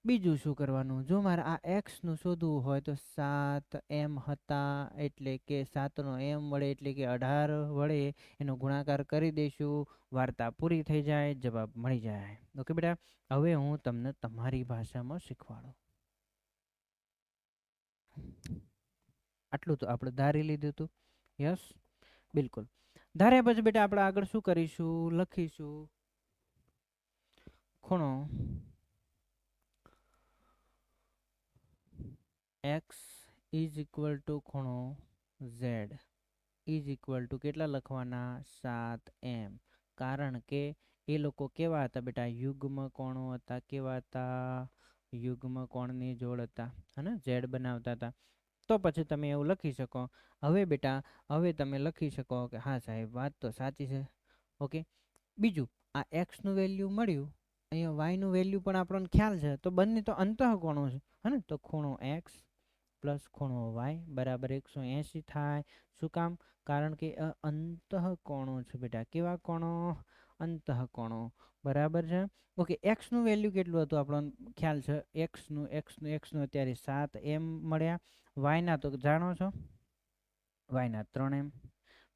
બીજું શું કરવાનું? જો મારે આ એક્સ નું શોધવું હોય તો 7m હતા એટલે કે 7 નો m વડે એટલે કે 18 વડે એનો ગુણાકાર કરી દઈશું. વાર્તા પૂરી થઈ જાય, જવાબ મળી જાય. ઓકે બેટા, હવે હું તમને તમારી ભાષામાં શીખવાડું. આટલું તો આપણે ધારી લીધું હતું. યસ, બિલકુલ. ધાર્યા પછી બેટા આપણે આગળ શું કરીશું? લખીશું ખૂણો x ઇઝ ઇક્વલ ટુ ખૂણો z ઇઝ ઇક્વલ ટુ કેટલા લખવાના? 7m. કારણ કે એ લોકો કેવા હતા બેટા? યુગ્મ કોણો હતા. કેવા હતા? યુગ્મ કોણની જોડ હતા, હને? z બનાવતા હતા. તો પછી તમે એવું લખી શકો. હવે બેટા, હવે તમે લખી શકો કે હા સાહેબ, વાત તો સાચી છે. ઓકે, બીજું, આ x નું વેલ્યુ મળ્યું, અહીંયા y નું વેલ્યુ પણ આપણને ખ્યાલ છે. તો બંને તો અંતઃકોણો છે, હને? તો ખૂણો x પ્લસ ખૂણો y બરાબર 180 થાય. શું કામ? કારણ કે અંતઃકોણો છે બેટા. કેવા કોણો? અંતઃકોણો. બરાબર છે. ઓકે, એક્સ નું વેલ્યુ કેટલું હતું આપણને ખ્યાલ છે. એક્સ નું અત્યારે 7m મળ્યા. વાય ના તો જાણો છો, વાય ના 3m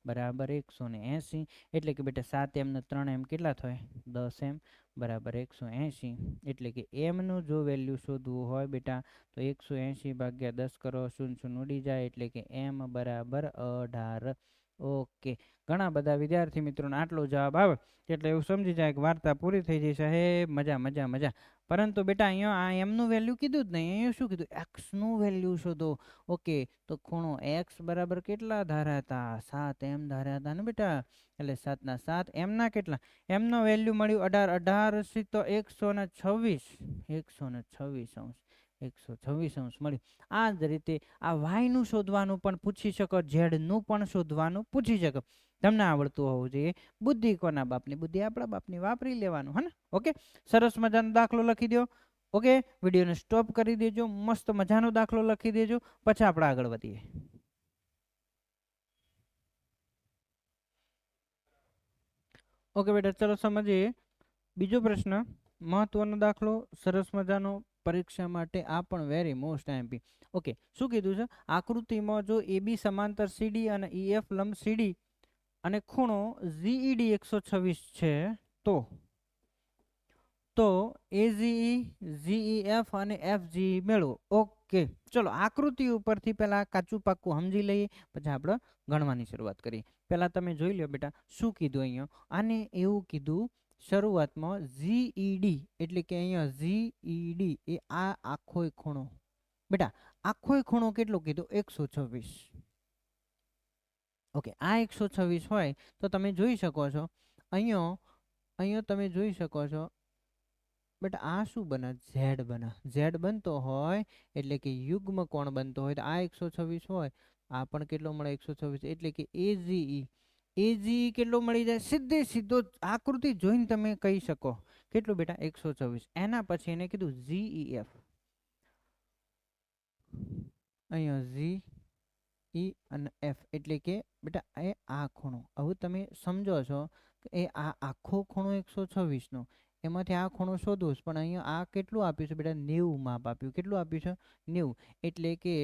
બરાબર 180. એટલે કે બેટા 7m ને 3m કેટલા થાય? 10m બરાબર 180. એટલે કે m નું જો વેલ્યુ શોધવું હોય બેટા તો 180 ભાગ્યા 10 કરો, 0 ઉડી જાય એટલે કે m બરાબર 18. ઓકે, ઘણા બધા વિદ્યાર્થી મિત્રોને આટલો જવાબ આવે એટલે એવું સમજી જાય કે વાર્તા પૂરી થઈ જઈ. સાહેબ મજા મજા મજા. પરંતુ બેટા અહીંયા આ એમનું વેલ્યુ કીધું જ નહીં. અહીંયા શું કીધું? એક્સનું વેલ્યુ શોધો. ઓકે, તો ખૂણો એક્સ બરાબર કેટલા ધાર્યા હતા? 7m ધાર્યા હતા ને બેટા. એટલે 7 ના 7, એમના કેટલા? એમનો વેલ્યુ મળ્યું 18. 18 તો 126. 126 અંશ. 126 અંશ મળ્યું. આ જ રીતે આ વાયનું શોધવાનું પણ પૂછી શકો, ઝેડનું પણ શોધવાનું પૂછી શકો. તમને આવડતું હોવું જોઈએ. બુદ્ધિ કોના બાપની? બુદ્ધિ આપણા બાપની. વાપરી લેવાનું, હે ને? ઓકે, સરસ મજાનો દાખલો લખી દો. ઓકે, વિડીયોને સ્ટોપ કરી દેજો. મસ્ત મજાનો દાખલો લખી દેજો, પછી આપણે આગળ વધીએ. ઓકે બેટા, ચલો સમજીએ બીજો પ્રશ્ન. મહત્વનો દાખલો, સરસ મજાનો, પરીક્ષા માટે આ પણ વેરી મોસ્ટ આઈએમપી. ઓકે, શું કીધું છે? આકૃતિમાં જો AB સમાંતર CD અને EF લંબ CD અને ખૂણો ZED 126 છે તો AZE, ZEF અને FGE મેળવો. ઓકે, ચલો આકૃતિ ઉપરથી પહેલા કાચું પાક્કું સમજી લઈએ, પછી આપણે ગણવાની શરૂઆત કરીએ. પહેલા તમે જોઈ લો બેટા શું કીધું અહીંયા. આને એવું કીધું શરૂઆતમાં ZED એટલે કે અહીંયા ZED એ આ આખો ખૂણો બેટા, આખો ખૂણો કેટલો કીધો? 126. ઓકે, આ 126 હોય તો તમે જોઈ શકો છો અહીંયા તમે જોઈ શકો છો બેટા આ શું બને? ઝેડ બને. ઝેડ બનતો હોય એટલે કે યુગ્મ કોણ બનતો હોય તો આ 126 હોય, આ પણ કેટલો મળે? 126. એટલે કે AZE કેટલો મળી જાય? સીધે સીધો આકૃતિ જોઈને તમે કહી શકો કેટલું બેટા 126. એના પછી એને કીધું GEF, અહીંયા G E અને F એટલે કે બેટા એ આ ખૂણો. હવે તમે સમજો છો કે એ આ આખો ખૂણો 126 નો, એમાંથી આ ખૂણો શોધવો છે, પણ અહીંયા આ કેટલું આપ્યું છે બેટા 90 માપ આપ્યું. કેટલું આપ્યું છે 90. એટલે કે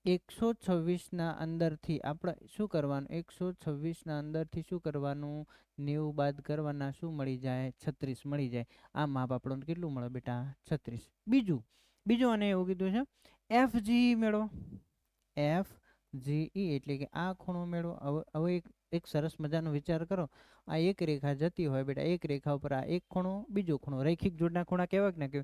126 ના અંદરથી આપણે શું કરવાનું, 126 ના અંદરથી શું કરવાનું, 90 બાદ કરવાના, શું મળી જાય 36 મળી જાય. આ માપ આપણને કેટલું મળે બેટા 36. બીજું અને એવું કીધું છે FGE મેળવો. FGE એટલે કે આ ખૂણો મેળવો. હવે એક સરસ મજાનો વિચાર કરો. આ એક રેખા જતી હોય બેટા, એક રેખા ઉપર આ એક ખૂણો, બીજો ખૂણો, રૈખિક જોડના ખૂણા કહેવાય ને કે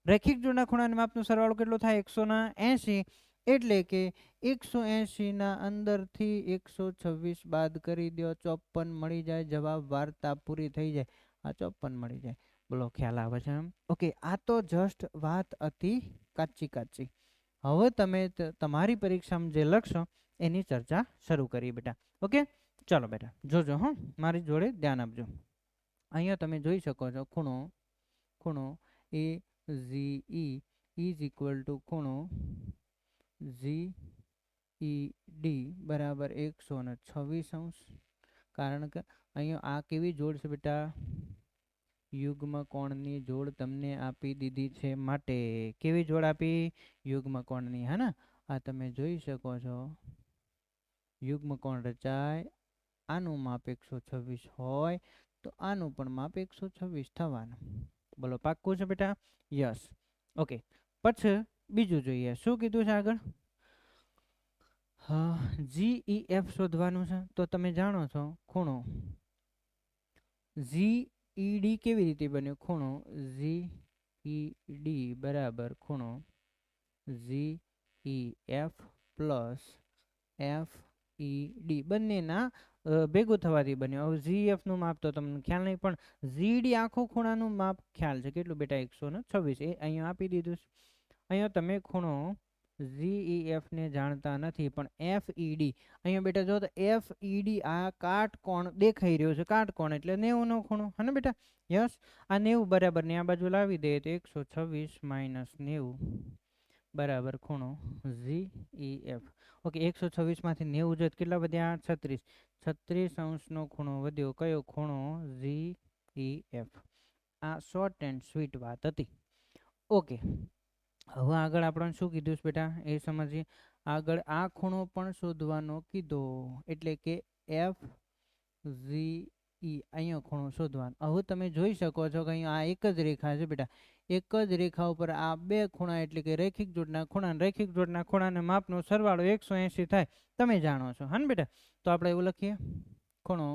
રૈખિક જોડના ખૂણાના માપનો સરવાળો કેટલો થાય 180. એટલે કે 180 ના અંદરથી 126 બાદ કરી દો, 54 મળી જાય. જવાબ, વાર્તા પૂરી થઈ જાય. આ 54 મળી જાય. બોલો ખ્યાલ આવે છે એમ? ઓકે, આ તો જસ્ટ વાત હતી કાચી. હવે તમે તમારી પરીક્ષામાં જે લખશો એની ચર્ચા શરૂ કરી બેટા. ઓકે, ચાલો બેટા જોજો, હા મારી જોડે ધ્યાન આપજો. અહીંયા તમે જોઈ શકો છો ખૂણો AGE ઇઝ ઇક્વલ ટુ ખૂણો GED બરાબર 126°. કારણ કે અહીંયા આ કેવી જોડ છે બેટા, યુગ્મ કોણની જોડ તમને આપી દીધી છે. માટે કેવી જોડ આપી, યુગ્મ કોણની, હે ને? આ તમે જોઈ શકો છો યુગ્મ કોણ રચાય, આનું માપ 126 હોય તો આનું પણ માપ 126 થવાનું. બોલો પાક્કું છે બેટા? યસ. ઓકે, પછી બીજું જોઈએ શું કીધું છે આગળ. GEF શોધવાનું છે. તો તમે જાણો છો ખૂણો GED કેવી રીતે બન્યો, ખૂણો GED બરાબર ખૂણો GEF પ્લસ FED બંનેના ભેગું થવાથી બન્યો. હવે GEF નું માપ તો તમને ખ્યાલ નહીં, પણ GED આખો ખૂણાનું માપ ખ્યાલ છે. કેટલું બેટા 126. એ અહીંયા આપી દીધું છે. અહીંયા તમે ખૂણો GEF ને જાણતા નથી, પણ FED અહીંયા બેટા જો તો FED આ કાટકોણ દેખાઈ રહ્યો છે. કાટકોણ એટલે 90 નો ખૂણો, હે ને બેટા? યસ. આ 90 બરાબર ને આ બાજુ લાવી દે તો 126 માઇનસ 90 બરાબર ખૂણો GEF. ઓકે, 126 માંથી 90 જોઈએ કેટલા વધ્યા, 36. 36° નો ખૂણો વધ્યો. કયો ખૂણો? GEF. આ શોર્ટ એન્ડ સ્વીટ વાત હતી. ઓકે, હવે આગળ આપણને શું કીધું છે બેટા એ સમજીએ. આગળ આ ખૂણો પણ શોધવાનો કીધો, એટલે કે FGE અહીંયા ખૂણો શોધવાનો. હવે તમે જોઈ શકો છો કે અહીંયા આ એક જ રેખા છે બેટા. એક જ રેખા ઉપર આ બે ખૂણા એટલે કે રૈખિક જોડના ખૂણાને માપનો સરવાળો 180 થાય. તમે જાણો છો, હા ને બેટા? તો આપણે એવું લખીએ ખૂણો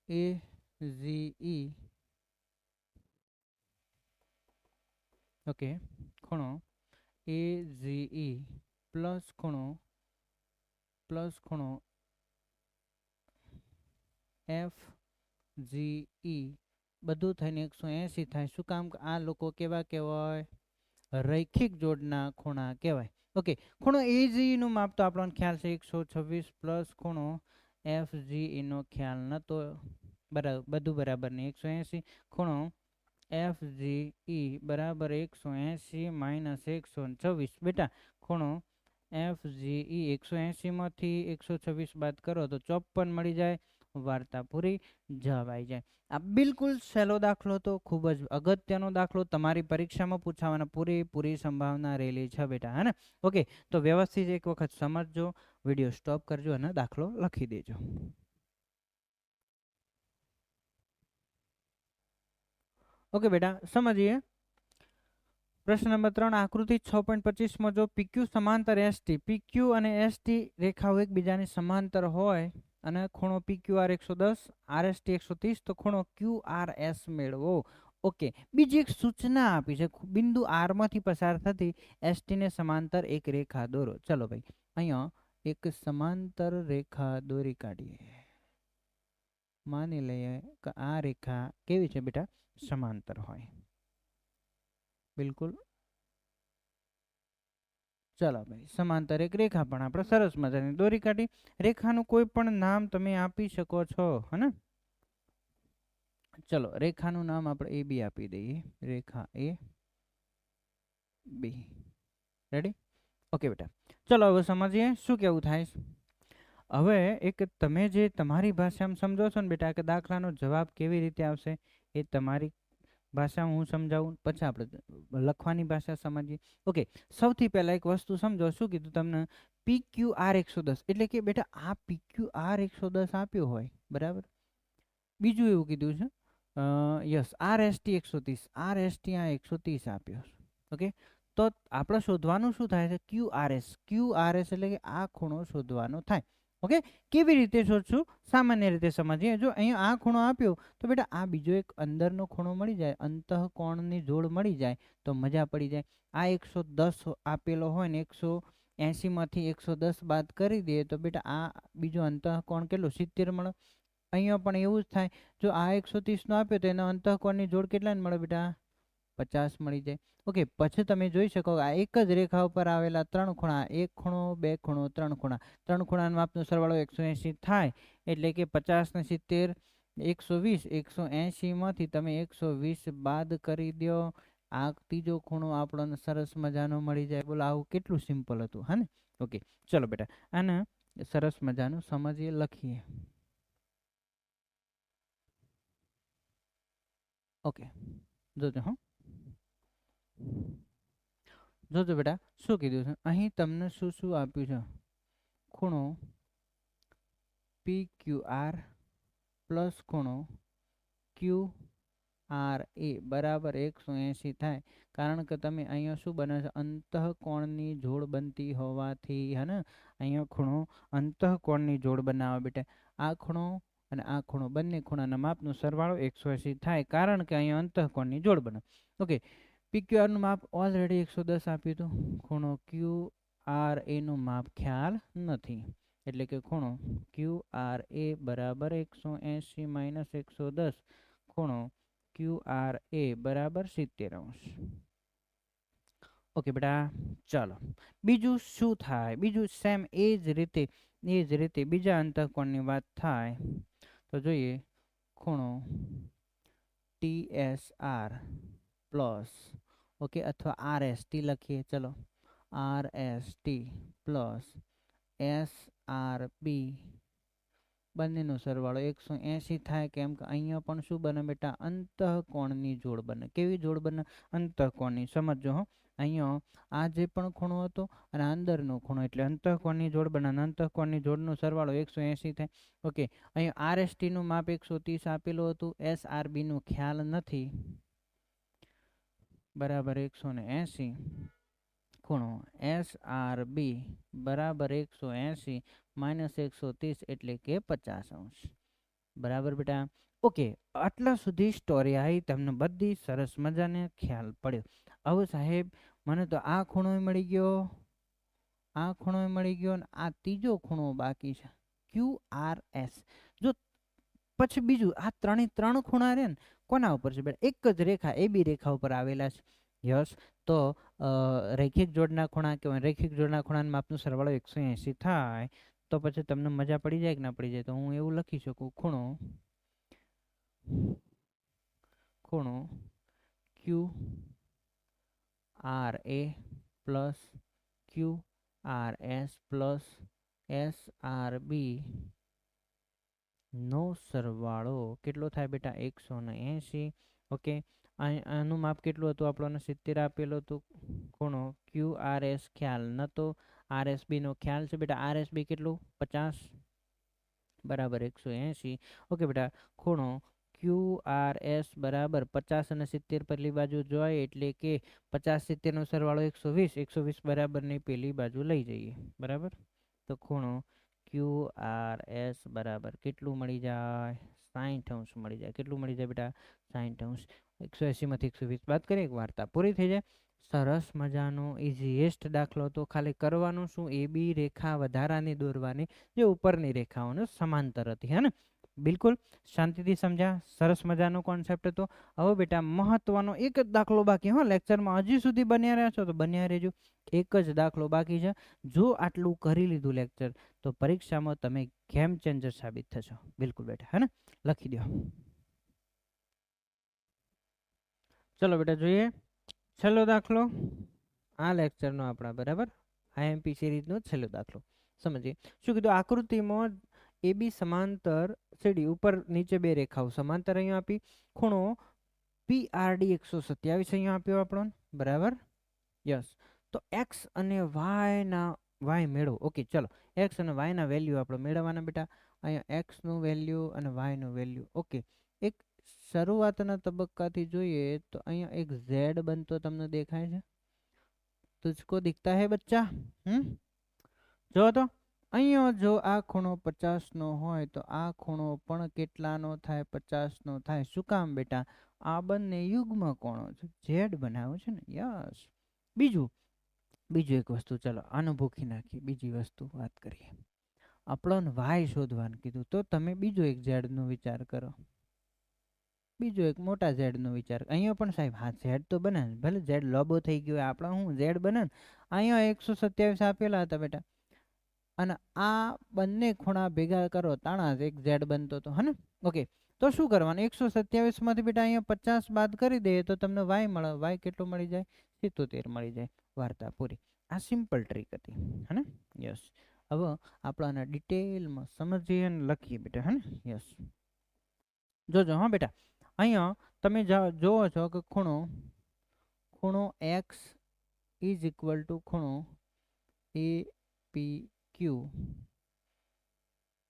AGE. ઓકે, ખૂણો AGE પ્લસ ખૂણો FGE બધું થઈને 180 થાય. શું કામ? આ લોકો કેવા કહેવાય? રૈખિક જોડના ખૂણા કહેવાય. ઓકે, ખૂણો AGE નું માપ તો આપણને ખ્યાલ છે 126 પ્લસ ખૂણો FGE નો ખ્યાલ નતો. બરાબર, બધું બરાબર ને 180. ખૂણો FGE બરાબર 180 માઇનસ 126. બેટા ખૂણો FGE 180 માંથી 126 બાદ કરો તો 54 મળી જાય. વાર્તા પૂરી, જવાબ આવી જાય. આ બિલકુલ સહેલો દાખલો તો ખૂબ જ અગત્યનો દાખલો, તમારી પરીક્ષામાં પૂછાવાના પૂરી સંભાવના રહેલી છે બેટા, હે ને? ઓકે, તો વ્યવસ્થિત એક વખત સમજજો, વિડીયો સ્ટોપ કરજો અને દાખલો લખી દેજો. ઓકે બેટા, સમજીએ પ્રશ્ન નંબર 3. આકૃતિ 6.25 માં જો PQ સમાંતર ST, PQ અને ST રેખાઓ એકબીજાની સમાંતર હોય અને ખૂણો PQR 110, RST 130 તો ખૂણો QRS મેળવો. ઓકે, બીજી એક સૂચના આપી છે, બિંદુ R માંથી પસાર થતી ST ને સમાંતર એક રેખા દોરો. ચલો ભાઈ, અહીંયા એક સમાંતર રેખા દોરી કાઢીએ. માની લઈએ કે આ રેખા કેવી છે બેટા? સમાંતર હોય. બિલકુલ. ચાલો ભાઈ, સમાંતર એક રેખા પણ આપણે સરસ મજાની દોરી કાઢી. રેખાનું કોઈ પણ નામ તમે આપી શકો છો, હે ને? ચલો રેખાનું નામ આપણે એ બી આપી દઈએ, રેખા એ બી. રેડી? ઓકે બેટા, ચલો હવે સમજીએ શું કેવું થાય છે. હવે એક તમે જે તમારી ભાષામાં સમજો છો ને બેટા કે દાખલાનો જવાબ કેવી રીતે આવશે એ તમારી ભાષામાં હું સમજાવું, પછી આપણે લખવાની ભાષા સમજીએ. ઓકે, સૌથી પહેલાં એક વસ્તુ સમજો. શું કીધું તમને? PQR 110 એટલે કે બેટા આ PQR 110 આપ્યો હોય, બરાબર. બીજું એવું કીધું છે યસ RST 130, RST આ 130 આપ્યો છે. ઓકે, તો આપણે શોધવાનું શું થાય છે? QRS એટલે કે આ ખૂણો શોધવાનો થાય. ઓકે, કેવી રીતે શોધશું? સામાન્ય રીતે સમજીએ. જો અહીંયા આ ખૂણો આપ્યો તો બેટા આ બીજો એક અંદરનો ખૂણો મળી જાય, અંતઃકોણની જોડ મળી જાય તો મજા પડી જાય. આ 110 આપેલો હોય ને 180માંથી 110 બાદ કરી દઈએ તો બેટા આ બીજો અંતઃકોણ કેટલો? 70 મળે. અહીંયા પણ એવું જ થાય. જો આ 130નો આપ્યો તો એના અંતઃકોણની જોડ કેટલાને મળે બેટા? 50 મળી જાય. ઓકે, પછી તમે જોઈ શકો આ એક જ રેખા ઉપર આવેલા ત્રણ ખૂણા, એક ખૂણો, બે ખૂણો, ત્રણ ખૂણા. ત્રણ ખૂણાના માપનો સરવાળો 180 થાય એટલે કે 50 ને 70 120. 180માંથી તમે 120 બાદ કરી દો, આ ત્રીજો ખૂણો આપણને સરસ મજાનો મળી જાય. બોલો આવું કેટલું સિમ્પલ હતું, હા ને? ઓકે, ચલો બેટા આને સરસ મજાનું સમજીએ, લખીએ. ઓકે, જોજો હા, જોજો બેટા શું કીધું છે અહીં તમને શું શું આપ્યું છે? ખૂણો PQR પ્લસ ખૂણો QRA બરાબર 180 થાય. કારણ કે તમે અહીંયા શું બને છે? અંતઃકોણની જોડ બનતી હોવાથી, હે ને? અહીંયા ખૂણો અંતઃકોણની જોડ બનાવે બેટા. આ ખૂણો અને આ ખૂણો બંને ખૂણાના માપનો સરવાળો 180 થાય કારણ કે અહીંયા અંતઃકોણની જોડ બને. ઓકે, PQR નું માપ ઓલરેડી 110 આપ્યું હતું. ખૂણો QRA નું માપ ખ્યાલ નથી એટલે કે ખૂણો QRA બરાબર 180 માઇનસ 110, ખૂણો QRA બરાબર 70°. ઓકે બેટા, ચાલો બીજું શું થાય? બીજું સેમ એ જ રીતે બીજા અંતઃકોણની વાત થાય તો જોઈએ. ખૂણો TSR પ્લસ, ઓકે, અથવા RST લખીએ. ચલો RST પ્લસ SRB બંનેનો સરવાળો 180 થાય. કેમ કે અહીંયા પણ શું બને બેટા? અંતઃકોણની જોડ બને. કેવી જોડ બને? અંતઃકોણની. સમજો હો, અહીંયા આ જે પણ ખૂણો હતો અને અંદરનો ખૂણો એટલે અંતઃકોણની જોડ બને. અંતઃકોણની જોડનો સરવાળો 180 થાય. ઓકે, અહીંયા RST નું માપ 130 આપેલું હતું, SRB નું ખ્યાલ નથી, બરાબર 180. ખૂણો SRB બરાબર 180 માઇનસ 130 એટલે કે 50°. બરાબર બેટા? ઓકે, આટલા સુધી સ્ટોરી આવી, તમને બધી સરસ મજાને ખ્યાલ પડ્યો. હવે સાહેબ મને તો આ ખૂણો મળી ગયો, આ ખૂણો મળી ગયો અને આ ત્રીજો ખૂણો બાકી છે QRS. જો પછી બીજું આ ત્રણ ખૂણા રહે ને કોના ઉપર છે બેટા? એક જ રેખા AB રેખા ઉપર આવેલા છે. યસ, તો રેખિક જોડના ખૂણા કહેવાય. રેખિક જોડના ખૂણાના માપનો સરવાળો 180 થાય તો પછી તમને મજા પડી જાય કે ના પડી જાય? તો હું એવું લખી શકું, ખૂણો QRA plus QRS plus SRB નો સરવાળો કેટલો થાય બેટા? 180. ઓકે, આનું માપ કેટલું હતું? આપણને 70 આપેલું હતું. ખૂણો QRS ખ્યાલ નતો, RSB નો ખ્યાલ છે બેટા. RSB કેટલું? 50 બરાબર 180. ઓકે બેટા, ખૂણો QRS બરાબર 50 અને 70 પહેલી બાજુ જોઈએ એટલે કે 50 70 નો સરવાળો 120. 120 બરાબર ની પેલી બાજુ લઈ જઈએ, બરાબર. તો ખૂણો QRS બરાબર કેટલું મળી જાય? 60° મળી જાય. કેટલું મળી જાય બેટા? 60°. 180માંથી 120 બાદ કરીએ, એક વાર્તા પૂરી થઈ જાય. સરસ મજાનો ઇઝીએસ્ટ દાખલો તો. ખાલી કરવાનું શું? AB રેખા વધારાની દોરવાની જે ઉપરની રેખાઓને સમાંતર હતી, હે ને? બિલકુલ શાંતિથી સમજ્યા. સરસ મજાનો કોન્સેપ્ટ હતો. હવે બેટા મહત્વનો એક જ દાખલો બાકી. હા, લેક્ચરમાં હજી સુધી બન્યા રહ્યા છો તો બન્યા રહેજો. એક જ દાખલો બાકી છે. જો આટલું કરી લીધું લેક્ચર તો પરીક્ષામાં તમે ગેમ ચેન્જર સાબિત થશો. બિલકુલ બેટા, હે ને? લખી દો. ચલો બેટા જોઈએ છેલ્લો દાખલો આ લેક્ચરનો આપણા બરાબર આઈએમપી સિરીઝનો છેલ્લો દાખલો સમજીએ શું કીધું આકૃતિમાં એ બી સમાંતર સીડી ઉપર નીચે બે રેખાઓ સમાંતર અહીંયા આપી ખૂણો PRD 127 અહીંયા આપ્યો આપણો બરાબર યસ તો એક્સ અને વાય મેળવો ઓકે ચલો એક્સ અને વાયના વેલ્યુ આપણે મેળવવાના બેટા અહીંયા એક્સનું વેલ્યુ અને વાયનું વેલ્યુ ઓકે એક શરૂઆતના તબક્કાથી જોઈએ તો અહીંયા એક ઝેડ બનતો તમને દેખાય છે તુझको दिखता है बच्चा જો તો અહીંયા જો આ ખૂણો 50 નો હોય તો આ ખૂણો પણ કેટલાનો થાય 50 નો થાય શું કામ બેટા આ બંને યુગ્મ કોણો છે ઝેડ બનાવ્યો છે ને યસ બીજું એક વસ્તુ ચલો આનું ભૂખી નાખી બીજી વસ્તુ વાત કરીએ આપણને વાય શોધવાનું કીધું તો તમે બીજો એક ઝેડ નો વિચાર કરો બીજો એક મોટા ઝેડ નો વિચાર અહીંયા પણ સાહેબ હા ઝેડ તો બને ભલે ઝેડ લોબો થઈ ગયો આપણા હું ઝેડ બને અહીંયા 127 આપેલા હતા બેટા અને આ બંને ખૂણા ભેગા કરો તાણા જ એક ઝેડ બનતો હતો હે ને ઓકે તો શું કરવાનું 127 માંથી બેટા અહીંયા 50 બાદ કરી દે તો તમને વાય મળે વાય કેટલો મળી જાય 77 મળી જાય વાર્તા પૂરી આ સિમ્પલ ટ્રીક હતી હે ને યસ હવે આપણે ડિટેલમાં સમજીએ અને લખીએ બેટા હે ને યસ જોજો હા બેટા અહીંયા તમે જોવો છો કે ખૂણો એક્સ ઇઝ ઇક્વલ ટુ ખૂણો APQ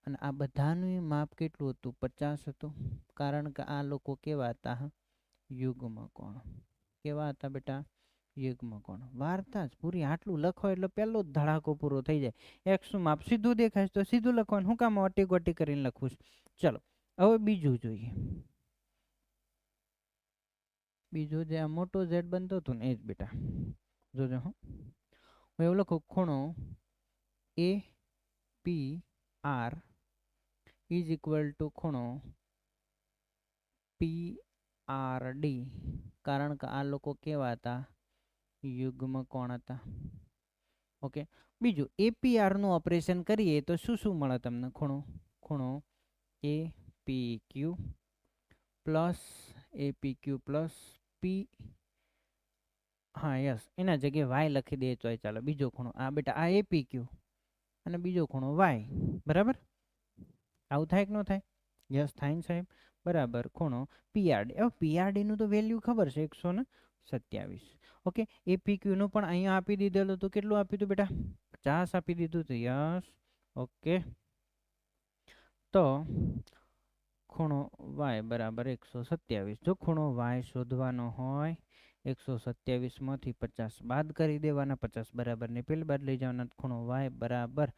અને આ બધાનું માપ કેટલું હતું 50 હતું કારણ કે આ લોકો કેવા હતા યુગ્મ કોણ કેવા હતા બેટા યુગ્મ કોણ વાર્તા જ પૂરી આટલું લખો એટલે પહેલો જ ધડાકો પૂરો થઈ જાય એક્સ નું માપ સીધું દેખાય તો સીધું લખવાનું હું કામ ઓટી ગોટી કરીને લખું છું ચલો હવે બીજું જોઈએ બીજું જે આ મોટો ઝેડ બનતો હતો ને એ જ બેટા જોજો હું એવું લખું ખૂણો APR ઇઝ ઇક્વલ ટુ ખૂણો PRD કારણ કે આ લોકો કેવા હતા યુગ્મ કોણ હતા ઓકે બીજું APR નું ઓપરેશન કરીએ તો શું મળે તમને ખૂણો APQ પ્લસ P હા યસ એના જગ્યાએ વાય લખી દે તો ચાલો બીજો ખૂણો આ બેટા આ APQ અને બીજો ખૂણો વાય બરાબર આવું થાય કે ન થાય યસ થાય ને સાહેબ બરાબર ખૂણો PRD હવે PRD નું તો વેલ્યુ ખબર છે 127 ઓકે APQ નું પણ અહીંયા આપી દીધેલું તો કેટલું આપ્યું હતું બેટા 50 આપી દીધું તો યસ ઓકે તો ખૂણો વાય બરાબર 127 જો ખૂણો વાય શોધવાનો હોય 127 માંથી 50 બાદ કરી દેવાના 50 બરાબર ને પેલી બાદ લઈ જવાના ખૂણો વાય બરાબર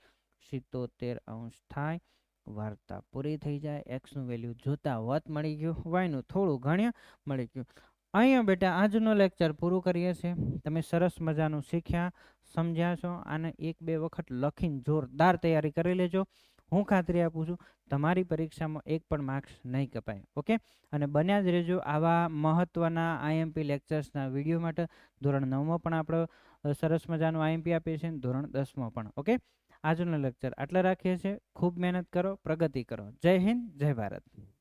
77 થાય વાર્તા પૂરી થઈ જાય એક્સ નું વેલ્યુ જોતા હોત મળી ગયું વાય નું થોડું ઘણ્યા મળી ગયું અહીંયા બેટા આજનો લેક્ચર પૂરું કરીએ છીએ તમે સરસ મજાનું શીખ્યા સમજ્યા છો આને 1-2 વખત લખીને જોરદાર તૈયારી કરી લેજો હું ખાતરી આપું છું તમારી પરીક્ષામાં એક પણ માર્ક્સ નહીં કપાય ઓકે અને બન્યા જ રહેજો આવા મહત્વના આઈએમપી લેક્ચર્સના વિડીયો માટે ધોરણ 9માં પણ આપણે સરસ મજાનું આઈએમપી આપીએ છીએ ધોરણ 10માં પણ ઓકે આજનો લેક્ચર આટલા રાખીએ છીએ ખૂબ મહેનત કરો પ્રગતિ કરો જય હિન્દ જય ભારત